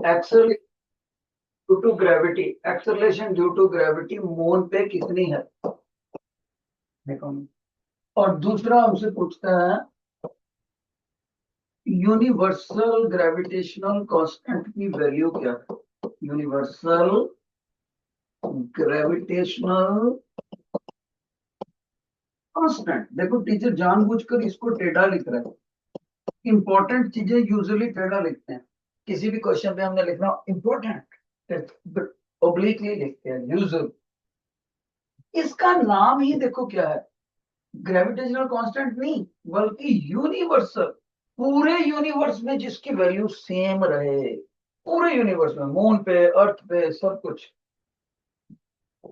Excel due to gravity, acceleration due to gravity moon पे कितनी है? देखो, और दूसरा हमसे पूछता है यूनिवर्सल ग्रेविटेशनल कांस्टेंट की वैल्यू क्या है? Universal gravitational constant. देखो टीचर जानबूझकर इसको टेढ़ा लिख रहा है। इंपॉर्टेंट चीजें यूजुअली टेढ़ा लिखते हैं। किसी भी क्वेश्चन पे हमने लिखना इंपॉर्टेंट ओब्लिकली लिखते हैं यूजुअली। इसका नाम ही देखो क्या है, ग्रेविटेशनल कांस्टेंट नहीं बल्कि यूनिवर्सल। पूरे यूनिवर्स में जिसकी वैल्यू सेम रहे, पूरे यूनिवर्स में, मून पे, अर्थ पे, सब कुछ।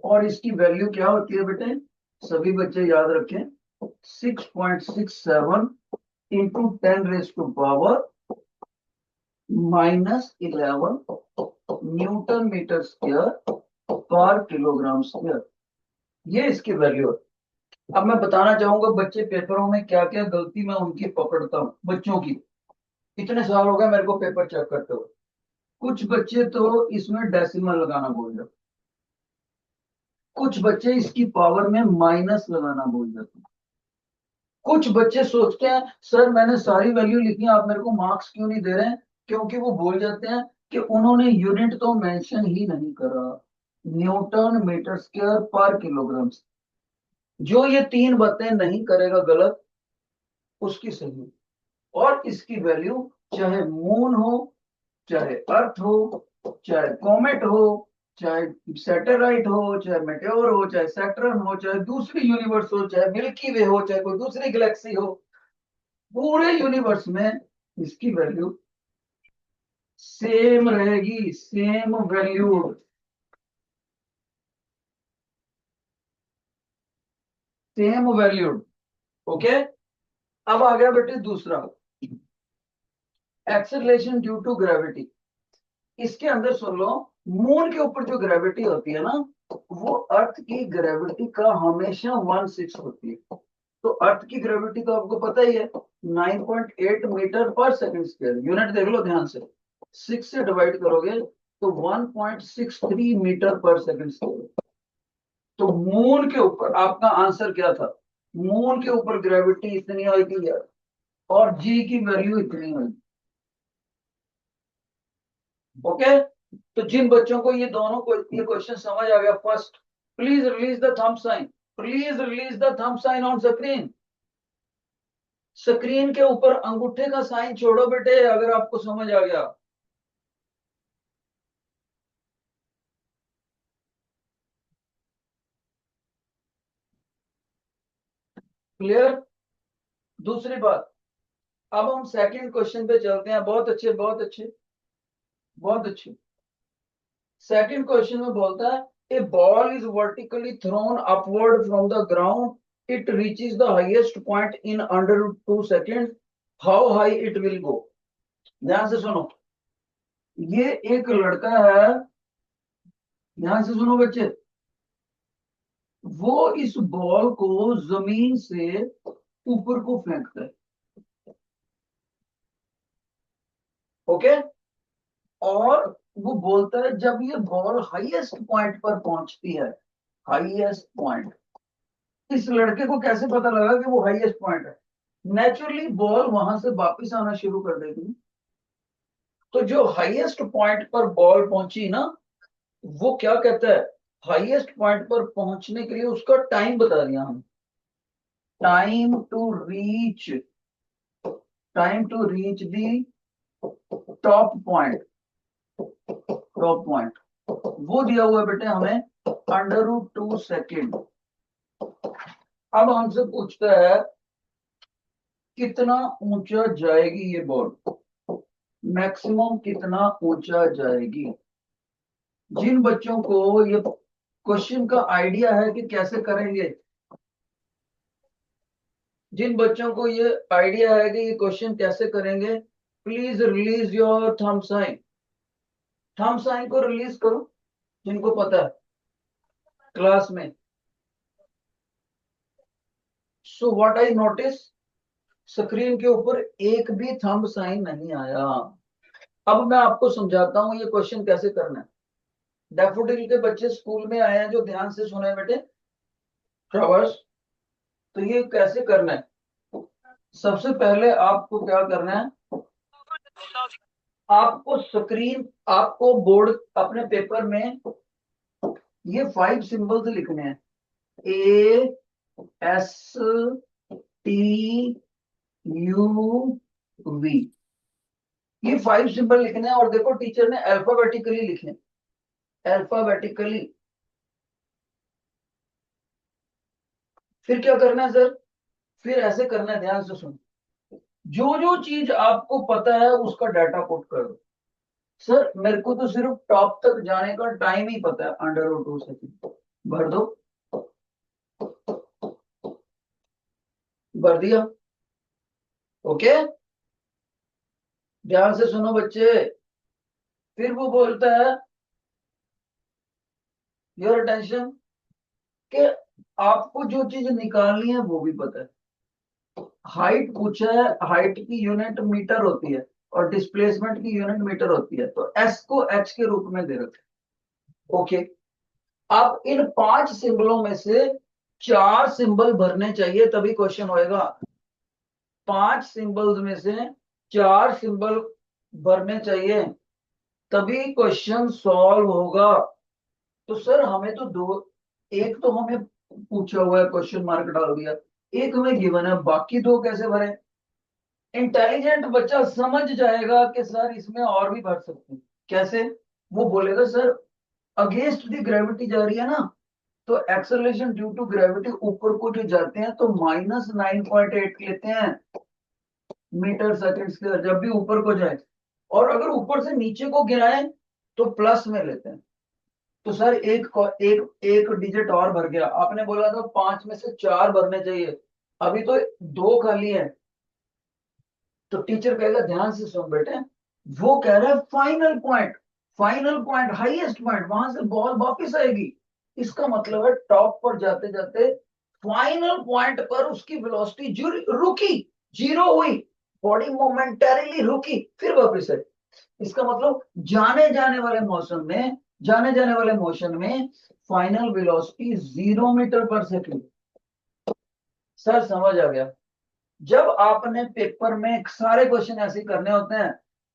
और इसकी वैल्यू क्या होती है बेटे? सभी बच्चे याद रखें, 6.67 इंटू 10⁻⁻11 न्यूटन मीटर स्क्वायर पर किलोग्राम स्क्वायर। ये इसकी वैल्यू है। अब मैं बताना चाहूंगा बच्चे पेपरों में क्या क्या गलती मैं उनकी पकड़ता हूँ, बच्चों की। इतने साल हो गए मेरे को पेपर चेक करते हुए। कुछ बच्चे तो इसमें डेसिमल लगाना भूल जाते, कुछ बच्चे इसकी पावर में माइनस लगाना भूल जाते, कुछ बच्चे सोचते हैं सर मैंने सारी वैल्यू लिखी है, आप मेरे को मार्क्स क्यों नहीं दे रहे हैं? क्योंकि वो भूल जाते हैं कि उन्होंने यूनिट तो मेंशन ही नहीं करा, न्यूटन मीटर स्क्वायर पर किलोग्राम। जो ये तीन बातें नहीं करेगा गलत, उसकी सही। और इसकी वैल्यू चाहे मून हो, चाहे अर्थ हो, चाहे कॉमेट हो, चाहे सैटेलाइट हो, चाहे मेटेओर हो, चाहे सैटर्न हो, चाहे दूसरी यूनिवर्स हो, चाहे मिल्की वे हो, चाहे कोई दूसरी गैलेक्सी हो, पूरे यूनिवर्स में इसकी वैल्यू सेम रहेगी, same value, same value. Okay. अब आ गया बेटे दूसरा, एक्सेलरेशन ड्यू टू ग्रेविटी। इसके अंदर सुन लो, मून के ऊपर जो ग्रेविटी होती है ना, वो अर्थ की ग्रेविटी का हमेशा 1/6 होती है। तो अर्थ की ग्रेविटी तो आपको पता ही है, 9.8 मीटर पर सेकंड स्क्वायर। यूनिट देख लो ध्यान से, 6 से डिवाइड करोगे तो 1.63 मीटर पर सेकंड स्क्वायर। तो मून के ऊपर आपका आंसर क्या था? मून के ऊपर ग्रेविटी इतनी आएगी यार, और जी की वैल्यू इतनी आएगी। ओके। तो जिन बच्चों को ये दोनों को ये क्वेश्चन समझ आ गया, first please release the thumb sign, please release the thumb sign on screen. Screen के ऊपर अंगूठे का साइन छोड़ो बेटे अगर आपको समझ आ गया। क्लियर? दूसरी बात, अब हम सेकंड क्वेश्चन पे चलते हैं। बहुत अच्छे, बहुत अच्छे, बहुत अच्छे। सेकंड क्वेश्चन में बोलता है a ball is vertically thrown upward from the ground, it reaches the highest point in under 2 second, how high it will go? ध्यान से सुनो, ये एक लड़का है, ध्यान से सुनो बच्चे, वो इस बॉल को जमीन से ऊपर को फेंकता है। ओके। और वो बोलता है जब ये बॉल हाईएस्ट पॉइंट पर पहुंचती है, हाईएस्ट पॉइंट, इस लड़के को कैसे पता लगा कि वो हाईएस्ट पॉइंट है? नेचुरली बॉल वहां से वापिस आना शुरू कर देगी। तो जो हाईएस्ट पॉइंट पर बॉल पहुंची ना, वो क्या कहता है, हाईएस्ट पॉइंट पर पहुंचने के लिए उसका टाइम बता दिया हम, time to reach, time to reach the top point, top point वो दिया हुआ है बेटे हमें, √2 सेकेंड। अब हमसे पूछता है कितना ऊंचा जाएगी ये बॉल, मैक्सिमम कितना ऊंचा जाएगी। जिन बच्चों को ये क्वेश्चन का आइडिया है कि कैसे करेंगे, जिन बच्चों को ये आइडिया है कि ये क्वेश्चन कैसे करेंगे, please release your thumb sign. Thumb sign को रिलीज करो जिनको पता है क्लास में। So what I notice, screen के ऊपर एक भी थंब साइन नहीं आया। अब मैं आपको समझाता हूँ ये क्वेश्चन कैसे करना है। डैफोडिल के बच्चे स्कूल में आए हैं जो ध्यान से सुने बेटे, फ्लावर्स। तो ये कैसे करना है, सबसे पहले आपको क्या करना है, आपको स्क्रीन, आपको बोर्ड अपने पेपर में ये 5 सिंबल्स लिखने हैं। ए, एस, टी, यू, वी। ये 5 सिंबल लिखने हैं और देखो टीचर ने अल्फाबेटिकली लिखे, अल्फाबेटिकली। फिर क्या करना है सर, फिर ऐसे करना है, ध्यान से सुन। जो जो चीज आपको पता है उसका डाटा पुट कर दो। सर मेरे को तो सिर्फ टॉप तक जाने का टाइम ही पता है, √2 सेकेंड। भर दो, भर दिया। ओके, ध्यान से सुनो बच्चे। फिर वो बोलता है, योर अटेंशन, कि आपको जो चीज निकालनी है वो भी पता है। हाइट पूछा है, हाइट की यूनिट मीटर होती है और डिस्प्लेसमेंट की यूनिट मीटर होती है, तो एस को एच के रूप में दे रखे। ओके, अब इन 5 सिंबलों में से 4 सिंबल भरने चाहिए तभी क्वेश्चन होएगा। 5 सिंबल्स में से 4 सिंबल भरने चाहिए तभी क्वेश्चन सॉल्व होगा। तो सर हमें तो दो, एक तो हमें पूछा हुआ है, क्वेश्चन मार्क डाल दिया, एक हमें गिवन है, बाकी दो कैसे भरे। इंटेलिजेंट बच्चा समझ जाएगा कि सर इसमें और भी भर सकते हैं। कैसे, वो बोलेगा सर अगेंस्ट द ग्रेविटी जा रही है ना, तो एक्सेलरेशन ड्यू टू ग्रेविटी ऊपर को जो जाते हैं तो -9.8 लेते हैं मीटर सेकंड स्क्वायर, जब भी ऊपर को जाए। और अगर ऊपर से नीचे को गिराए तो प्लस में लेते हैं। तो सर एक डिजिट और भर गया, आपने बोला था 5 में से 4 भरने चाहिए, अभी तो 2 खाली है। तो टीचर कहेगा ध्यान से सुन बेटे, वो कह रहा है final point, final point highest point, वहां से बॉल वापस आएगी। इसका मतलब है टॉप पर जाते जाते फाइनल पॉइंट पर उसकी वेलोसिटी जो रुकी, जीरो हुई, बॉडी मोमेंटरीली रुकी, फिर वापस आई। इसका मतलब जाने जाने वाले मोशन में फाइनल वेलोसिटी 0 मीटर पर सेकंड। सर समझ आ गया। जब आपने पेपर में सारे क्वेश्चन ऐसे ही करने होते हैं,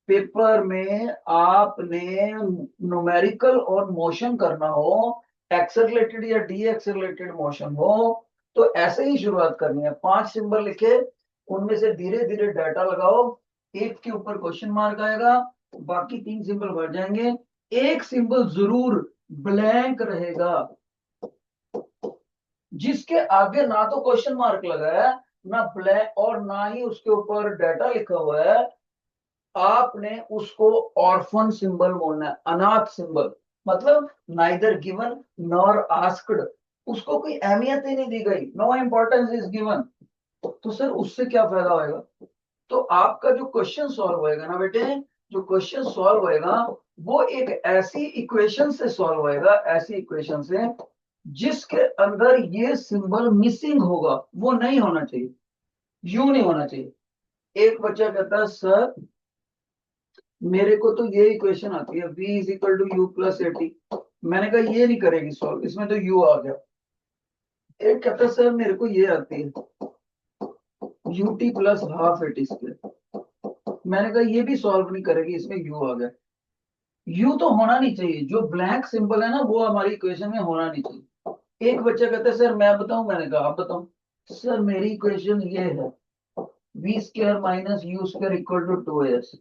पेपर में आपने न्यूमेरिकल और मोशन करना हो, एक्सेलरेटेड या डी एक्सेलरेटेड मोशन हो, तो ऐसे ही शुरुआत करनी है। 5 सिंबल लिखे, उनमें से धीरे धीरे डाटा लगाओ, एक के ऊपर क्वेश्चन मार्क आएगा, बाकी 3 सिंबल भर जाएंगे। एक सिंबल जरूर ब्लैंक रहेगा, जिसके आगे ना तो क्वेश्चन मार्क लगा है, ना ब्लैंक, और ना ही उसके ऊपर डाटा लिखा हुआ है, आपने उसको ऑर्फन सिंबल बोलना है, अनाथ सिंबल। मतलब नाइदर गिवन नॉर आस्क्ड, उसको कोई अहमियत ही नहीं दी गई, नो इंपॉर्टेंस इज गिवन। तो सर उससे क्या फायदा होएगा। तो आपका जो क्वेश्चन सॉल्व होएगा ना बेटे, जो क्वेश्चन सॉल्व होएगा वो एक ऐसी इक्वेशन से सॉल्व होएगा, ऐसी इक्वेशन से जिसके अंदर ये सिंबल मिसिंग होगा, वो नहीं होना चाहिए, यू नहीं होना चाहिए। एक बच्चा कहता है सर मेरे को तो ये इक्वेशन आती है, v = u + 80। मैंने कहा ये नहीं करेगी सॉल्व, इसमें तो u आ गया। एक कहता है सर मेरे को ये आती है, ut + ½ 80²। मैंने कहा ये भी सॉल्व नहीं करेगी, इसमें u आ गया। u तो होना नहीं चाहिए, जो ब्लैंक सिंबल है ना वो हमारी इक्वेशन में होना नहीं चाहिए। एक बच्चा कहता है सर मैं बताऊं, मैंने कहा आप बताओ। सर मेरी इक्वेशन ये है, v² - u² = 2s।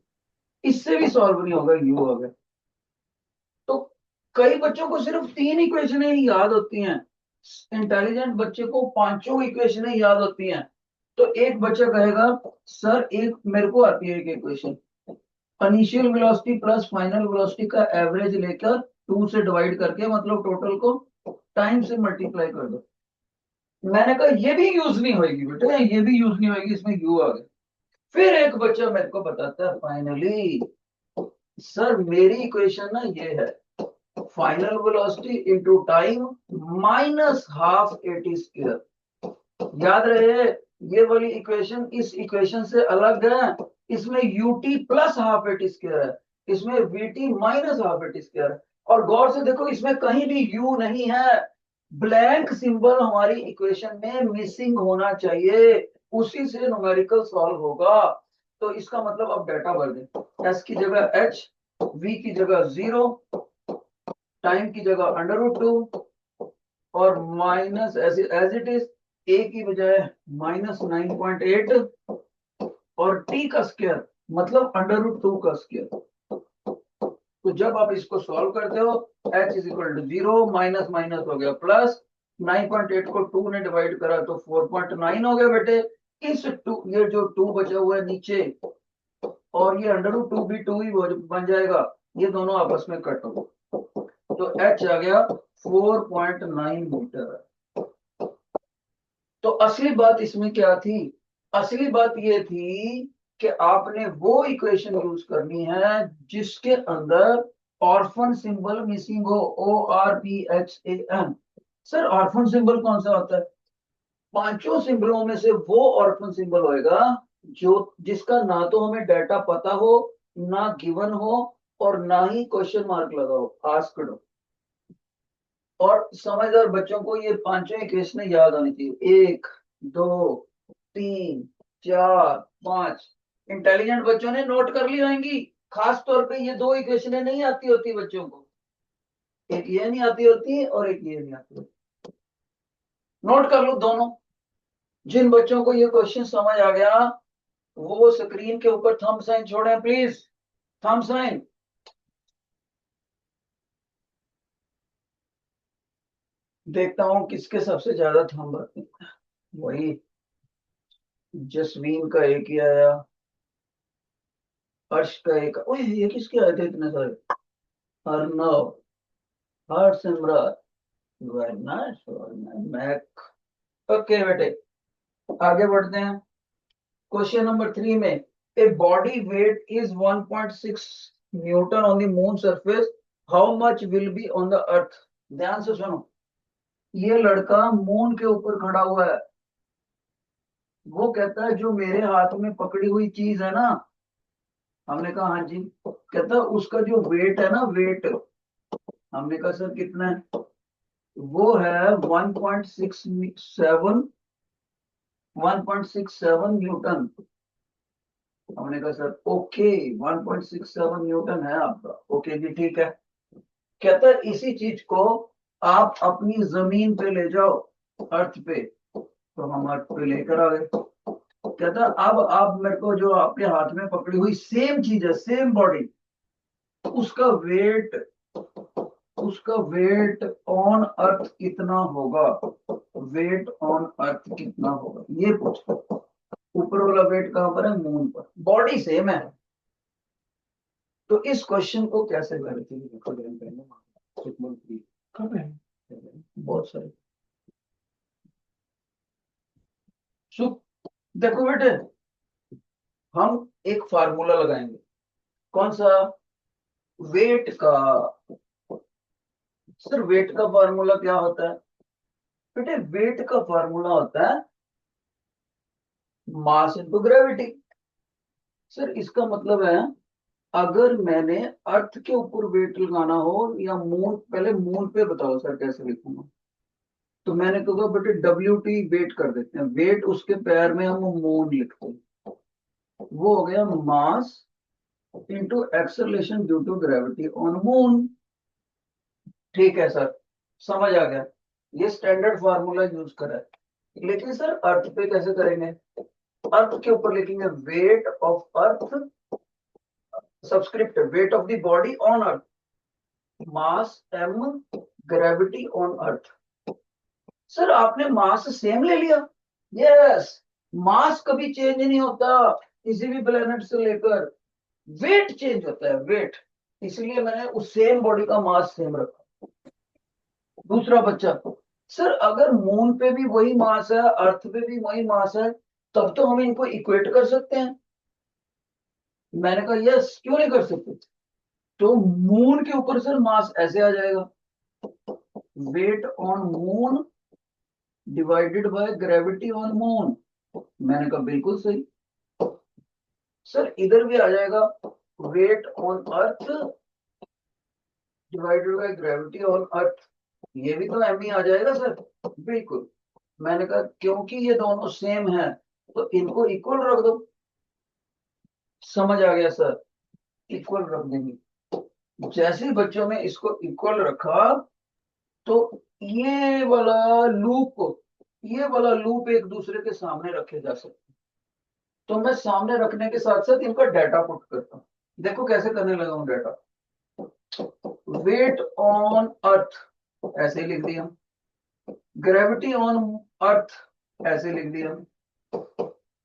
इससे भी सॉल्व नहीं होगा, u आ गया। तो कई बच्चों को सिर्फ 3 इक्वेशनें ही याद होती हैं, इंटेलिजेंट बच्चे को पांचों इक्वेशनें याद होती हैं। तो एक बच्चा कहेगा सर एक मेरे को आती है एक equation, initial velocity plus final velocity का एवरेज लेकर 2 से डिवाइड करके, मतलब टोटल को टाइम से मल्टीप्लाई कर दो। मैंने कहा ये भी यूज नहीं होगी बेटे, ये भी यूज नहीं होगी, इसमें यू आ गया। फिर एक बच्चा मेरे को बताता है फाइनली सर मेरी इक्वेशन ना ये है, final velocity into time -½AT²। याद रहे ये वाली इक्वेशन इस इक्वेशन से अलग है, इसमें ut + ½ AT² है, इसमें VT minus half VT square. और गौर से देखो इसमें कहीं भी यू नहीं है, ब्लैंक सिंबल हमारी इक्वेशन में मिसिंग होना चाहिए, उसी से न्यूमेरिकल सॉल्व होगा। तो इसका मतलब अब डाटा भर दें, एस की जगह एच, वी की जगह 0, टाइम की जगह √2, और माइनस एज इट इज, ए की बजाय -9.8, और टी का स्क्वायर मतलब √2 का स्क्वायर। तो जब आप इसको सॉल्व करते हो, h is equal to 0, minus minus हो गया प्लस, 9.8 को 2 ने डिवाइड करा तो 4.9 हो गया बेटे। इस 2, ये जो 2 बचा हुआ है नीचे, और ये √2 भी 2 ही बन जाएगा, ये दोनों आपस में कट हो, तो h आ गया 4.9 मीटर। तो असली बात इसमें क्या थी? असली बात ये थी कि आपने वो इक्वेशन यूज करनी है जिसके अंदर ऑर्फन सिंबल मिसिंग हो, ORPHAN। सर ऑर्फन सिंबल कौन सा होता है? पांचों सिंबलों में से वो ऑर्फन सिंबल होएगा जो जिसका ना तो हमें डाटा पता हो, ना गिवन हो, और ना ही क्वेश्चन मार्क लगा हो, आस्क्ड हो। और समझदार बच्चों को ये पांचों इक्वेशन याद आनी चाहिए, 1, 2, 3, 4, 5। इंटेलिजेंट बच्चों ने नोट कर ली होंगी। खास तौर पे ये दो इक्वेशनें नहीं आती होती बच्चों को, एक ये नहीं आती होती और एक ये नहीं आती होती। नोट कर लो दोनों। जिन बच्चों को ये क्वेश्चन समझ आ गया वो स्क्रीन के ऊपर थंब साइन छोड़ें प्लीज, थंब साइन। देखता हूं किसके सबसे ज्यादा थंब आते हैं। वही जसवीन का एक ही आया, हर्ष का एक, ओए ये किसके आए थे इतने सारे? Arnav, Harsimrat, nice, Mac. Okay बेटे, आगे बढ़ते हैं। क्वेश्चन नंबर 3 में, a body weight is 1.6 newton on the moon surface, how much will be on the earth? ध्यान से सुनो, ये लड़का मून के ऊपर खड़ा हुआ है। वो कहता है जो मेरे हाथ में पकड़ी हुई चीज है ना, हमने कहा हाँ जी, कहता है उसका जो वेट है ना, वेट, हमने कहा सर कितना है? वो है 1.67 न्यूटन। हमने कहा सर ओके, 1.67 न्यूटन है आपका, ओके जी ठीक है। कहता है इसी चीज को आप अपनी जमीन पे ले जाओ, अर्थ पे। तो हम अर्थ पे लेकर आ गए। कहता है अब आप मेरे को जो आपके हाथ में पकड़ी हुई सेम चीज है, सेम बॉडी, उसका वेट, उसका वेट ऑन अर्थ कितना होगा? वेट ऑन अर्थ कितना होगा ये पूछो। ऊपर वाला वेट कहां पर है? मून पर, बॉडी सेम है। तो इस क्वेश्चन को कैसे करते हैं? कब है? बहुत सारे सुख। देखो बेटे, हम एक फार्मूला लगाएंगे। कौन सा? वेट का। सर वेट का फार्मूला क्या होता है? बेटे वेट का फार्मूला होता है मास इनटू ग्रेविटी। सर इसका मतलब है, अगर मैंने अर्थ के ऊपर वेट लगाना हो या मून, पहले मून पे बताओ सर कैसे लिखूंगा। तो मैंने कहा बेटे WT वेट कर देते हैं, वेट उसके पैर में हम मून लिखते हैं, वो हो गया mass into acceleration due to gravity on moon. ठीक है सर, समझ आ गया। ये स्टैंडर्ड फार्मूला यूज करा है। लेकिन सर अर्थ पे कैसे करेंगे? अर्थ के ऊपर लिखेंगे weight of earth, subscript wait of the body on earth, mass m, gravity on earth. Sir आपने मास सेम ले लिया? यस, मास कभी चेंज नहीं होता किसी भी प्लेनेट से लेकर, वेट चेंज होता है, वेट। इसलिए मैंने उस सेम बॉडी का मास सेम रखा। दूसरा बच्चा, सर अगर मून पे भी वही मास है, अर्थ पे भी वही मास है, तब तो हम इनको इक्वेट कर सकते हैं। मैंने कहा यस, क्यों नहीं कर सकते? तो मून के ऊपर सर मास ऐसे आ जाएगा, weight on moon divided by gravity on moon. मैंने कहा बिल्कुल सही। सर इधर भी आ जाएगा, weight on earth divided by gravity on earth, ये भी तो एम ही आ जाएगा सर। बिल्कुल। मैंने कहा क्योंकि ये दोनों सेम है तो इनको इक्वल रख दो। समझ आ गया सर, इक्वल रख देंगे। जैसे ही बच्चों ने इसको इक्वल रखा तो ये वाला लूप एक दूसरे के सामने रखे जा सकते। तो मैं सामने रखने के साथ साथ इनका डाटा पुट करता हूँ। देखो कैसे करने लगा हूँ डाटा। वेट ऑन अर्थ ऐसे लिख दिया, ग्रेविटी ऑन अर्थ ऐसे लिख दिया,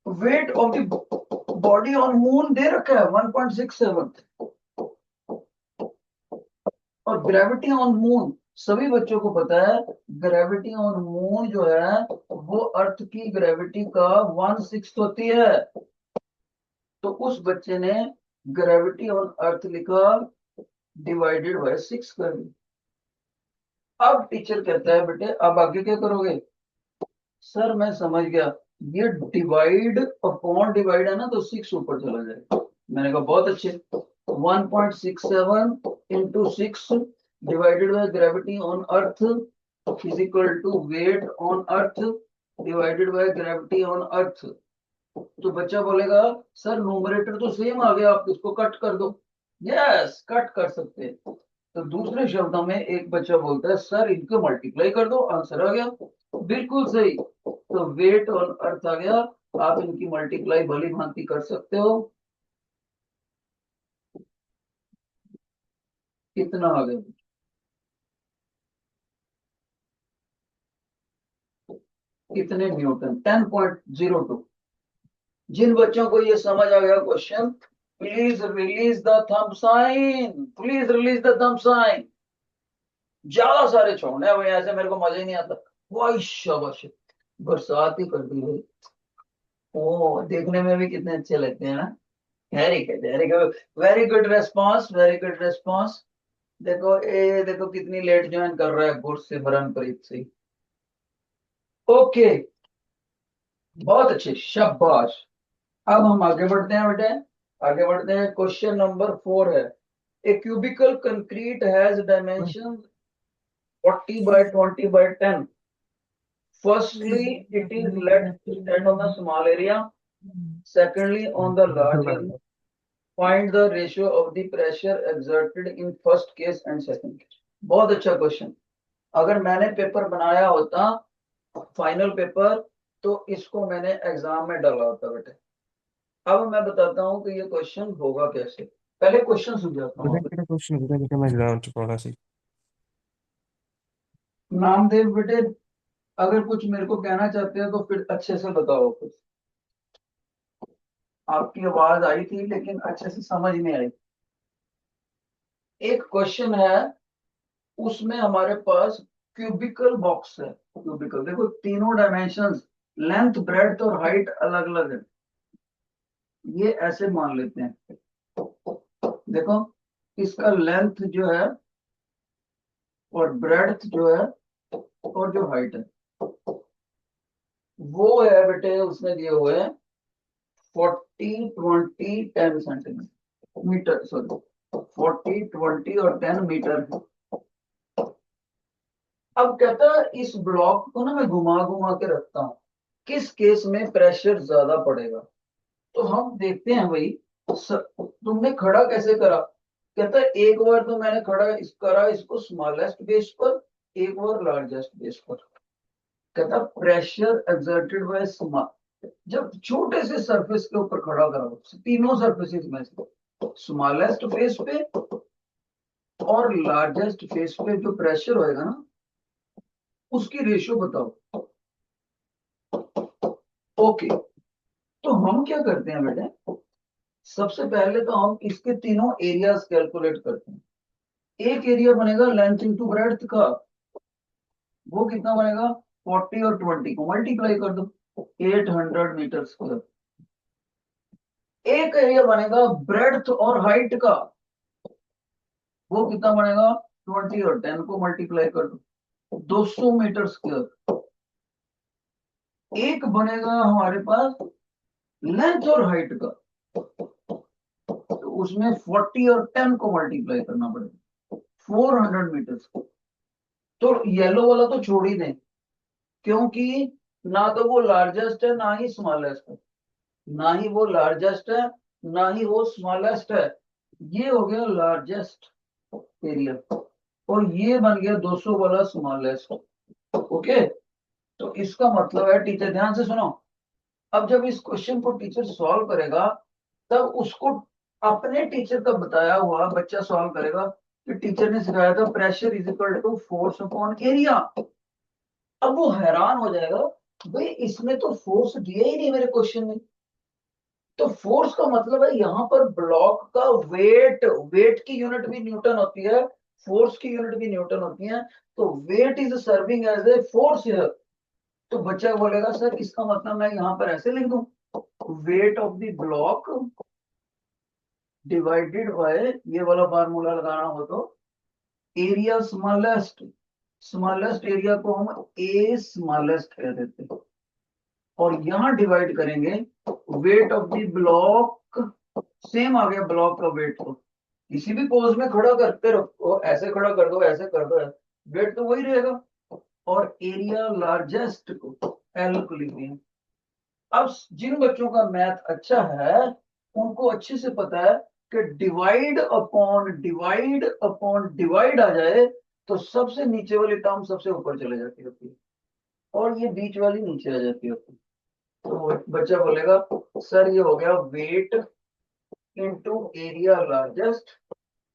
weight of the body on moon दे रखा है 1.67, और ग्रेविटी ऑन मून सभी बच्चों को पता है, ग्रेविटी ऑन मून जो है वो अर्थ की ग्रेविटी का 1/6 होती है। तो उस बच्चे ने ग्रेविटी ऑन अर्थ लिखा, डिवाइडेड बाय 6 कर दी। अब टीचर कहता है बेटे अब आगे क्या करोगे। सर मैं समझ गया, ये डिवाइड अपॉन डिवाइड है ना तो 6 ऊपर चला जाएगा। मैंने कहा बहुत अच्छे, 1.67 into 6 divided by gravity on earth is equal to weight on earth divided by gravity on earth. तो बच्चा बोलेगा सर न्यूमरेटर तो सेम आ गया, आप इसको कट कर दो। यस, कट कर सकते हैं। तो दूसरे शब्दों में एक बच्चा बोलता है सर इनको मल्टीप्लाई कर दो, आंसर आ गया। बिल्कुल सही। तो वेट और अर्थ आ गया, आप इनकी मल्टीप्लाई भली भांति कर सकते हो। कितना आ गया, कितने न्यूटन, 10.02। जिन बच्चों को ये समझ आ गया question, please release the thumb sign, please release the thumb sign. ज्यादा सारे छोड़ने हैं भाई, ऐसे मेरे को मजा ही नहीं आता। वाह शाबाश, बरसात ही कर दी भाई। ओ देखने में भी कितने अच्छे लगते हैं ना। Very good, very good, very good response, very good response. देखो ए देखो कितनी लेट ज्वाइन कर रहा है गुरसिमरनप्रीत सिंह। ओके, बहुत अच्छे, शाबाश। अब हम आगे बढ़ते हैं बेटे, आगे बढ़ते हैं। क्वेश्चन नंबर 4 है, a cubical concrete has dimension 40 by 20 by 10. Firstly, it is let to stand on a small area. Secondly, on the large area. Find the ratio of the pressure exerted in first case and second case. बहुत अच्छा question. अगर मैंने paper बनाया होता final paper तो इसको मैंने exam में डाला होता बेटे। अब मैं बताता हूँ कि ये क्वेश्चन होगा कैसे। पहले क्वेश्चन समझाता हूँ। क्वेश्चन होता है बेटा, मैं एग्जाम चुका था। नामदेव बेटे, अगर कुछ मेरे को कहना चाहते हैं तो फिर अच्छे से बताओ कुछ। आपकी आवाज आई थी लेकिन अच्छे से समझ नहीं आई। एक क्वेश्चन है, उसमें हमारे पास क्यूबिकल बॉक्स है। क्यूबिकल देखो तीनों डायमेंशंस, लेंथ ब्रेड्थ और हाइट अलग अलग है। ये ऐसे मान लेते हैं, देखो इसका लेंथ जो है और ब्रेड्थ जो है और जो हाइट है वो है बेटे, उसने दिए हुए हैं 40 20 10 सेंटीमीटर मीटर, सॉरी 40 20 और 10 मीटर है। अब कहता है इस ब्लॉक को ना मैं घुमा घुमा के रखता हूँ, किस केस में प्रेशर ज्यादा पड़ेगा। तो हम देखते हैं भाई, तुमने खड़ा कैसे करा। कहता है एक बार तो मैंने खड़ा करा इसको स्मॉलेस्ट बेस पर, एक बार लार्जेस्ट बेस पर। कहता प्रेशर एक्सर्टेड बाय स्मॉल, जब छोटे से सरफेस के ऊपर खड़ा करा तीनों सरफेसेस में से स्मॉलेस्ट फेस पे और लार्जेस्ट फेस पे जो प्रेशर होएगा ना उसकी रेशियो बताओ। ओके, तो हम क्या करते हैं बेटे, सबसे पहले तो हम इसके तीनों एरियाज कैलकुलेट करते हैं। एक एरिया बनेगा लेंथ इंटू ब्रेड्थ का, वो कितना बनेगा 40 और 20 को मल्टीप्लाई कर दो 800 मीटर स्क्वायर। एक एरिया बनेगा ब्रेड्थ और हाइट का, वो कितना बनेगा 20 और 10 को मल्टीप्लाई कर दो 200 मीटर स्क्वायर। एक बनेगा हमारे पास लेंथ और हाइट का, तो उसमें 40 और 10 को मल्टीप्लाई करना पड़ेगा, 400 मीटर्स। तो येलो वाला तो छोड़ ही दें, क्योंकि ना तो वो लार्जेस्ट है ना ही स्मॉलेस्ट है, ना ही वो लार्जेस्ट है ना ही वो स्मॉलेस्ट है। ये हो गया लार्जेस्ट एरिया, और ये बन गया 200 वाला स्मॉलेस्ट। ओके, तो इसका मतलब है, टीचर ध्यान से सुनो, अब जब इस क्वेश्चन को टीचर सॉल्व करेगा, तब उसको अपने टीचर का बताया हुआ बच्चा सॉल्व करेगा कि टीचर ने सिखाया था pressure is equal to force upon area. अब वो हैरान हो जाएगा, भाई इसमें तो फोर्स दिया ही नहीं मेरे क्वेश्चन में। तो फोर्स का मतलब है यहाँ पर ब्लॉक का वेट, वेट की यूनिट भी न्यूटन होती है, फोर्स की यूनिट भी न्यूटन होती है। तो weight is serving as a force here. तो बच्चा बोलेगा सर इसका मतलब मैं यहाँ पर ऐसे लिख दूं, wait of the block divided by, ये वाला फार्मूला लगाना हो तो, एरिया स्मॉलेस्ट, स्मॉलेस्ट एरिया को हम ए स्मॉलेस्ट कह देते हैं, और यहां डिवाइड करेंगे weight of the block, same आ गया ब्लॉक का वेट। तो किसी भी पोज में खड़ा करते रखो, ऐसे खड़ा कर दो ऐसे कर दो, वेट तो वही रहेगा। और एरिया लार्जेस्ट को एल को लिखिए। अब जिन बच्चों का मैथ अच्छा है उनको अच्छे से पता है कि divide upon divide upon divide आ जाए तो सबसे नीचे वाली टर्म सबसे ऊपर चले जाती होती है, और ये बीच वाली नीचे आ जाती होती है। तो बच्चा बोलेगा सर ये हो गया weight into area largest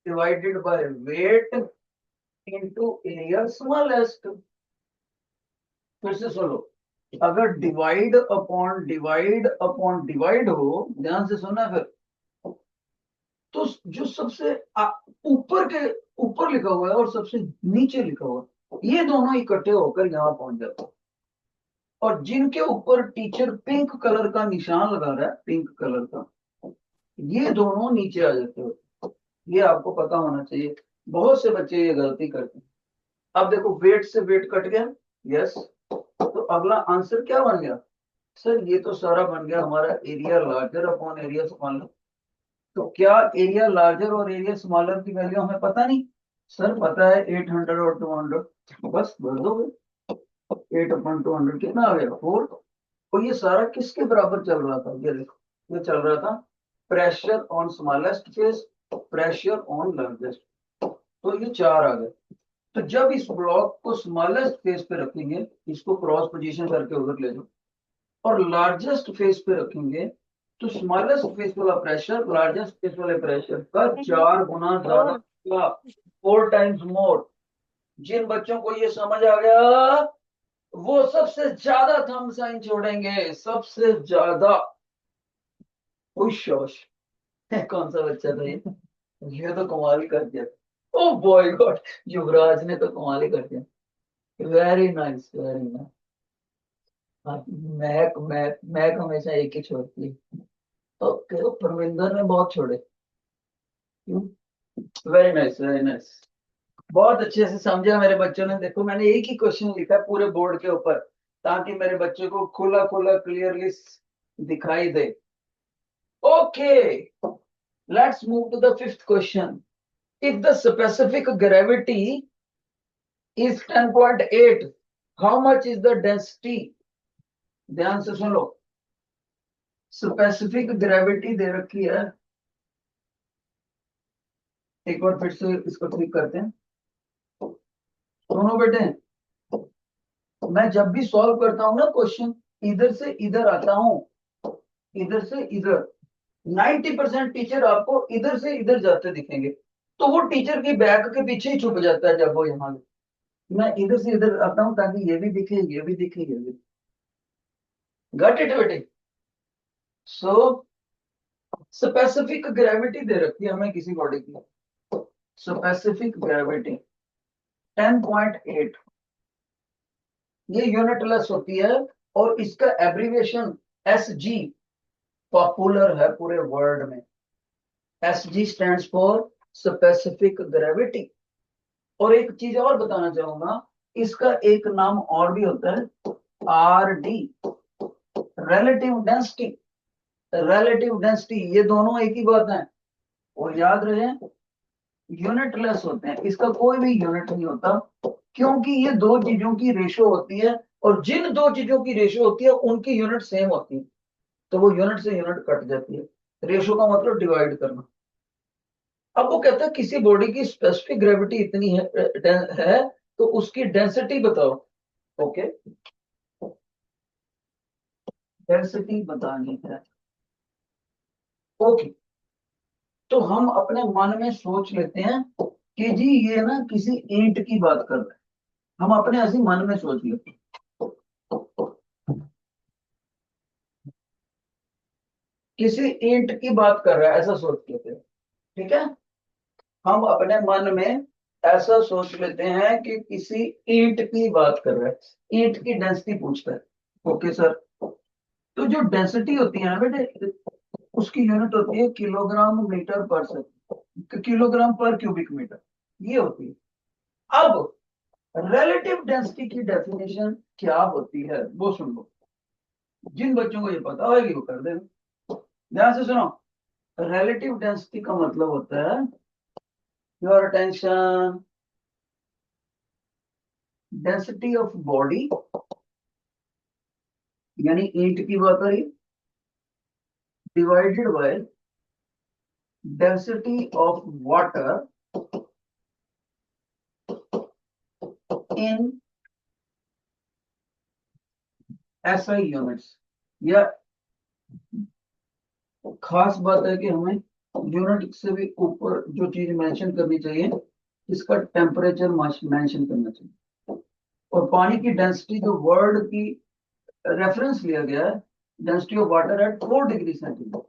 divided by weight into area smallest. फिर से सुनो, अगर डिवाइड अपॉन डिवाइड हो, ध्यान से सुनना फिर, तो जो सबसे ऊपर के ऊपर लिखा हुआ है और सबसे नीचे लिखा हुआ है, ये दोनों इकट्ठे होकर यहाँ पहुंच जाते हैं। और जिनके ऊपर टीचर पिंक कलर का निशान लगा रहा है, पिंक कलर का, ये दोनों नीचे आ जाते हो। ये आपको पता होना चाहिए, बहुत से बच्चे ये गलती करते हैं। अब देखो वेट से वेट कट गया, यस, तो अगला आंसर क्या बन गया, सर ये तो सारा बन गया हमारा area larger upon area smaller. तो क्या एरिया लार्जर और एरिया स्मॉलर की वैल्यू हमें पता नहीं, सर पता है 800 और 200, बस भर दोगे। 8/200 कितना आ गया 4। और ये सारा किसके बराबर चल रहा था, ये देखो ये चल रहा था pressure on smallest face, pressure on largest. तो ये 4 आ गए। तो जब इस ब्लॉक को स्मॉलेस्ट फेस पे रखेंगे, इसको क्रॉस पोजीशन करके उधर ले जाओ, और लार्जेस्ट फेस पे रखेंगे, तो स्मॉलेस्ट फेस वाला प्रेशर लार्जेस्ट फेस वाले प्रेशर का 4 गुना ज्यादा, 4 टाइम्स मोर। जिन बच्चों को ये समझ आ गया वो सबसे ज्यादा थंब साइन छोड़ेंगे, सबसे ज्यादा। खुश होश कौन सा बच्चा था ये तो कमाल ही कर दिया। ओ बॉय गॉड, युवराज ने तो कमाल ही कर दिया। Very nice very nice. महक महक महक हमेशा एक ही छोड़ती है, तो परमिंदर ने बहुत छोड़े। वेरी नाइस वेरी नाइस, बहुत अच्छे से समझा मेरे बच्चों ने। देखो मैंने एक ही क्वेश्चन लिखा है पूरे बोर्ड के ऊपर, ताकि मेरे बच्चों को खुला खुला क्लियरली दिखाई दे। Okay, let's move to the fifth question. If the specific gravity is 10.8, how much is the density. ध्यान से सुन लो, स्पेसिफिक ग्रेविटी दे रखी है, एक बार फिर से इसको ठीक करते हैं। सुनो बेटे, मैं जब भी सॉल्व करता हूं ना क्वेश्चन, इधर से इधर आता हूं, इधर से इधर, 90% टीचर आपको इधर से इधर जाते दिखेंगे। तो वो टीचर की बैग के पीछे ही छुप जाता है जब वो यहाँ, मैं इधर से इधर आता हूँ ताकि ये भी दिखे ये भी दिखे ये भी। गट इट बेटे। सो स्पेसिफिक ग्रेविटी दे रखी है हमें किसी बॉडी की, स्पेसिफिक ग्रेविटी 10.8, ये यूनिटलेस होती है, और इसका एब्रीविएशन एस जी पॉपुलर है पूरे वर्ल्ड में। S G stands for specific gravity. और एक चीज और बताना चाहूंगा, इसका एक नाम और भी होता है R D, relative density. Relative density, ये दोनों एक ही बात है। और याद रहे यूनिट लेस होते हैं, इसका कोई भी यूनिट नहीं होता, क्योंकि ये दो चीजों की रेशो होती है, और जिन दो चीजों की रेशो होती है उनकी यूनिट सेम होती है, तो वो यूनिट से यूनिट कट जाती है। रेशो का मतलब डिवाइड करना। अब वो कहता है किसी बॉडी की स्पेसिफिक ग्रेविटी इतनी है तो उसकी डेंसिटी बताओ। ओके, डेंसिटी बतानी है। ओके, तो हम अपने मन में सोच लेते हैं कि जी ये ना किसी ईंट की बात कर रहे हैं, हम अपने ऐसे मन में सोच लेते हैं, किसी ईंट की बात कर रहा है ऐसा सोच लेते हैं। ठीक है, हम अपने मन में ऐसा सोच लेते हैं कि किसी ईंट की बात कर रहा है, ईंट की डेंसिटी पूछता है। ओके सर, तो जो डेंसिटी होती है ना बेटे, उसकी यूनिट होती है किलोग्राम मीटर पर सेकंड, किलोग्राम पर क्यूबिक मीटर, ये होती है। अब रिलेटिव डेंसिटी की डेफिनेशन क्या होती है वो सुन लो, जिन बच्चों को ये पता होगी वो कर देना। ध्यान से सुनो, रिलेटिव डेंसिटी का मतलब होता है, your attention, density of body, यानी ईंट की बात है, divided by density of water in SI units. या खास बात है कि हमें यूनिट से भी ऊपर जो चीज मेंशन करनी चाहिए, इसका टेम्परेचर मेंशन करना चाहिए। और पानी की डेंसिटी जो वर्ल्ड की रेफरेंस लिया गया है, density of water at 4 degree centigrade.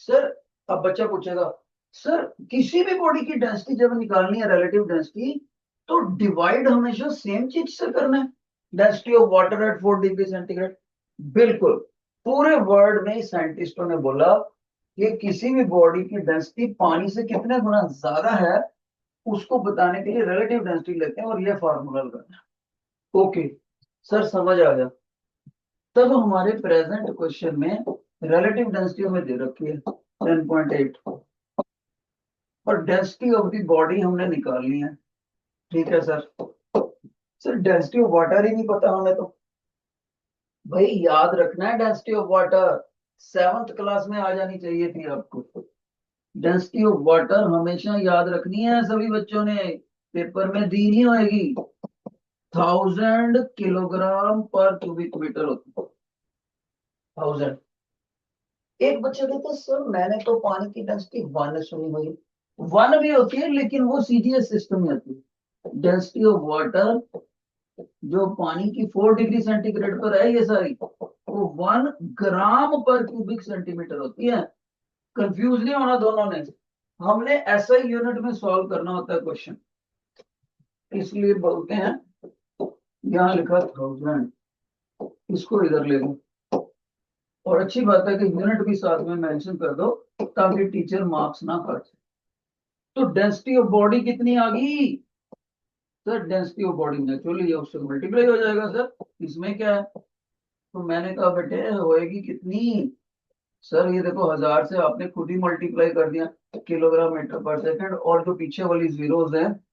Sir, अब बच्चा पूछेगा सर किसी भी बॉडी की डेंसिटी जब निकालनी है रिलेटिव डेंसिटी, तो डिवाइड हमेशा सेम चीज से करना है, density of water at 4 degree centigrade. बिल्कुल, पूरे वर्ल्ड में साइंटिस्टों ने बोला कि किसी भी बॉडी की डेंसिटी पानी से कितने गुना ज्यादा है, उसको बताने के लिए रिलेटिव डेंसिटी लेते हैं और ये फार्मूला लगाते हैं। ओके सर, समझ आ गया। तब हमारे प्रेजेंट क्वेश्चन में रिलेटिव डेंसिटी हमें दे रखी है 10.8, और डेंसिटी ऑफ द बॉडी हमने निकालनी है। ठीक है sir, sir density of water ही नहीं पता हमें तो। भाई याद रखना है density of water, 7th class में आ जानी चाहिए थी आपको। डेंसिटी ऑफ वाटर हमेशा याद रखनी है सभी बच्चों ने, पेपर में दी नहीं होगी। 1000 किलोग्राम पर क्यूबिक मीटर होती है, 1000। एक बच्चा कहता है सर मैंने तो पानी की डेंसिटी 1 सुनी हुई। 1 भी होती है लेकिन वो सीडीएस सिस्टम में आती है। डेंसिटी ऑफ वाटर जो पानी की 4 डिग्री सेंटीग्रेड पर है ये सारी, वो 1 ग्राम पर क्यूबिक सेंटीमीटर होती है। कंफ्यूज नहीं होना दोनों ने, हमने एसआई यूनिट में सॉल्व करना होता है क्वेश्चन, इसलिए बोलते हैं। यहाँ लिखा 1000, इसको इधर ले लो, और अच्छी बात है कि यूनिट भी साथ में मेंशन कर दो ताकि टीचर मार्क्स ना काटे। तो डेंसिटी ऑफ बॉडी कितनी आ गई sir? Density of body naturally उससे मल्टीप्लाई हो जाएगा सर, इसमें क्या है? तो मैंने कहा बेटे होएगी कितनी? सर ये देखो 1000 से आपने खुद ही मल्टीप्लाई कर दिया, किलोग्राम मीटर पर सेकंड, और जो पीछे वाली जीरोस हैं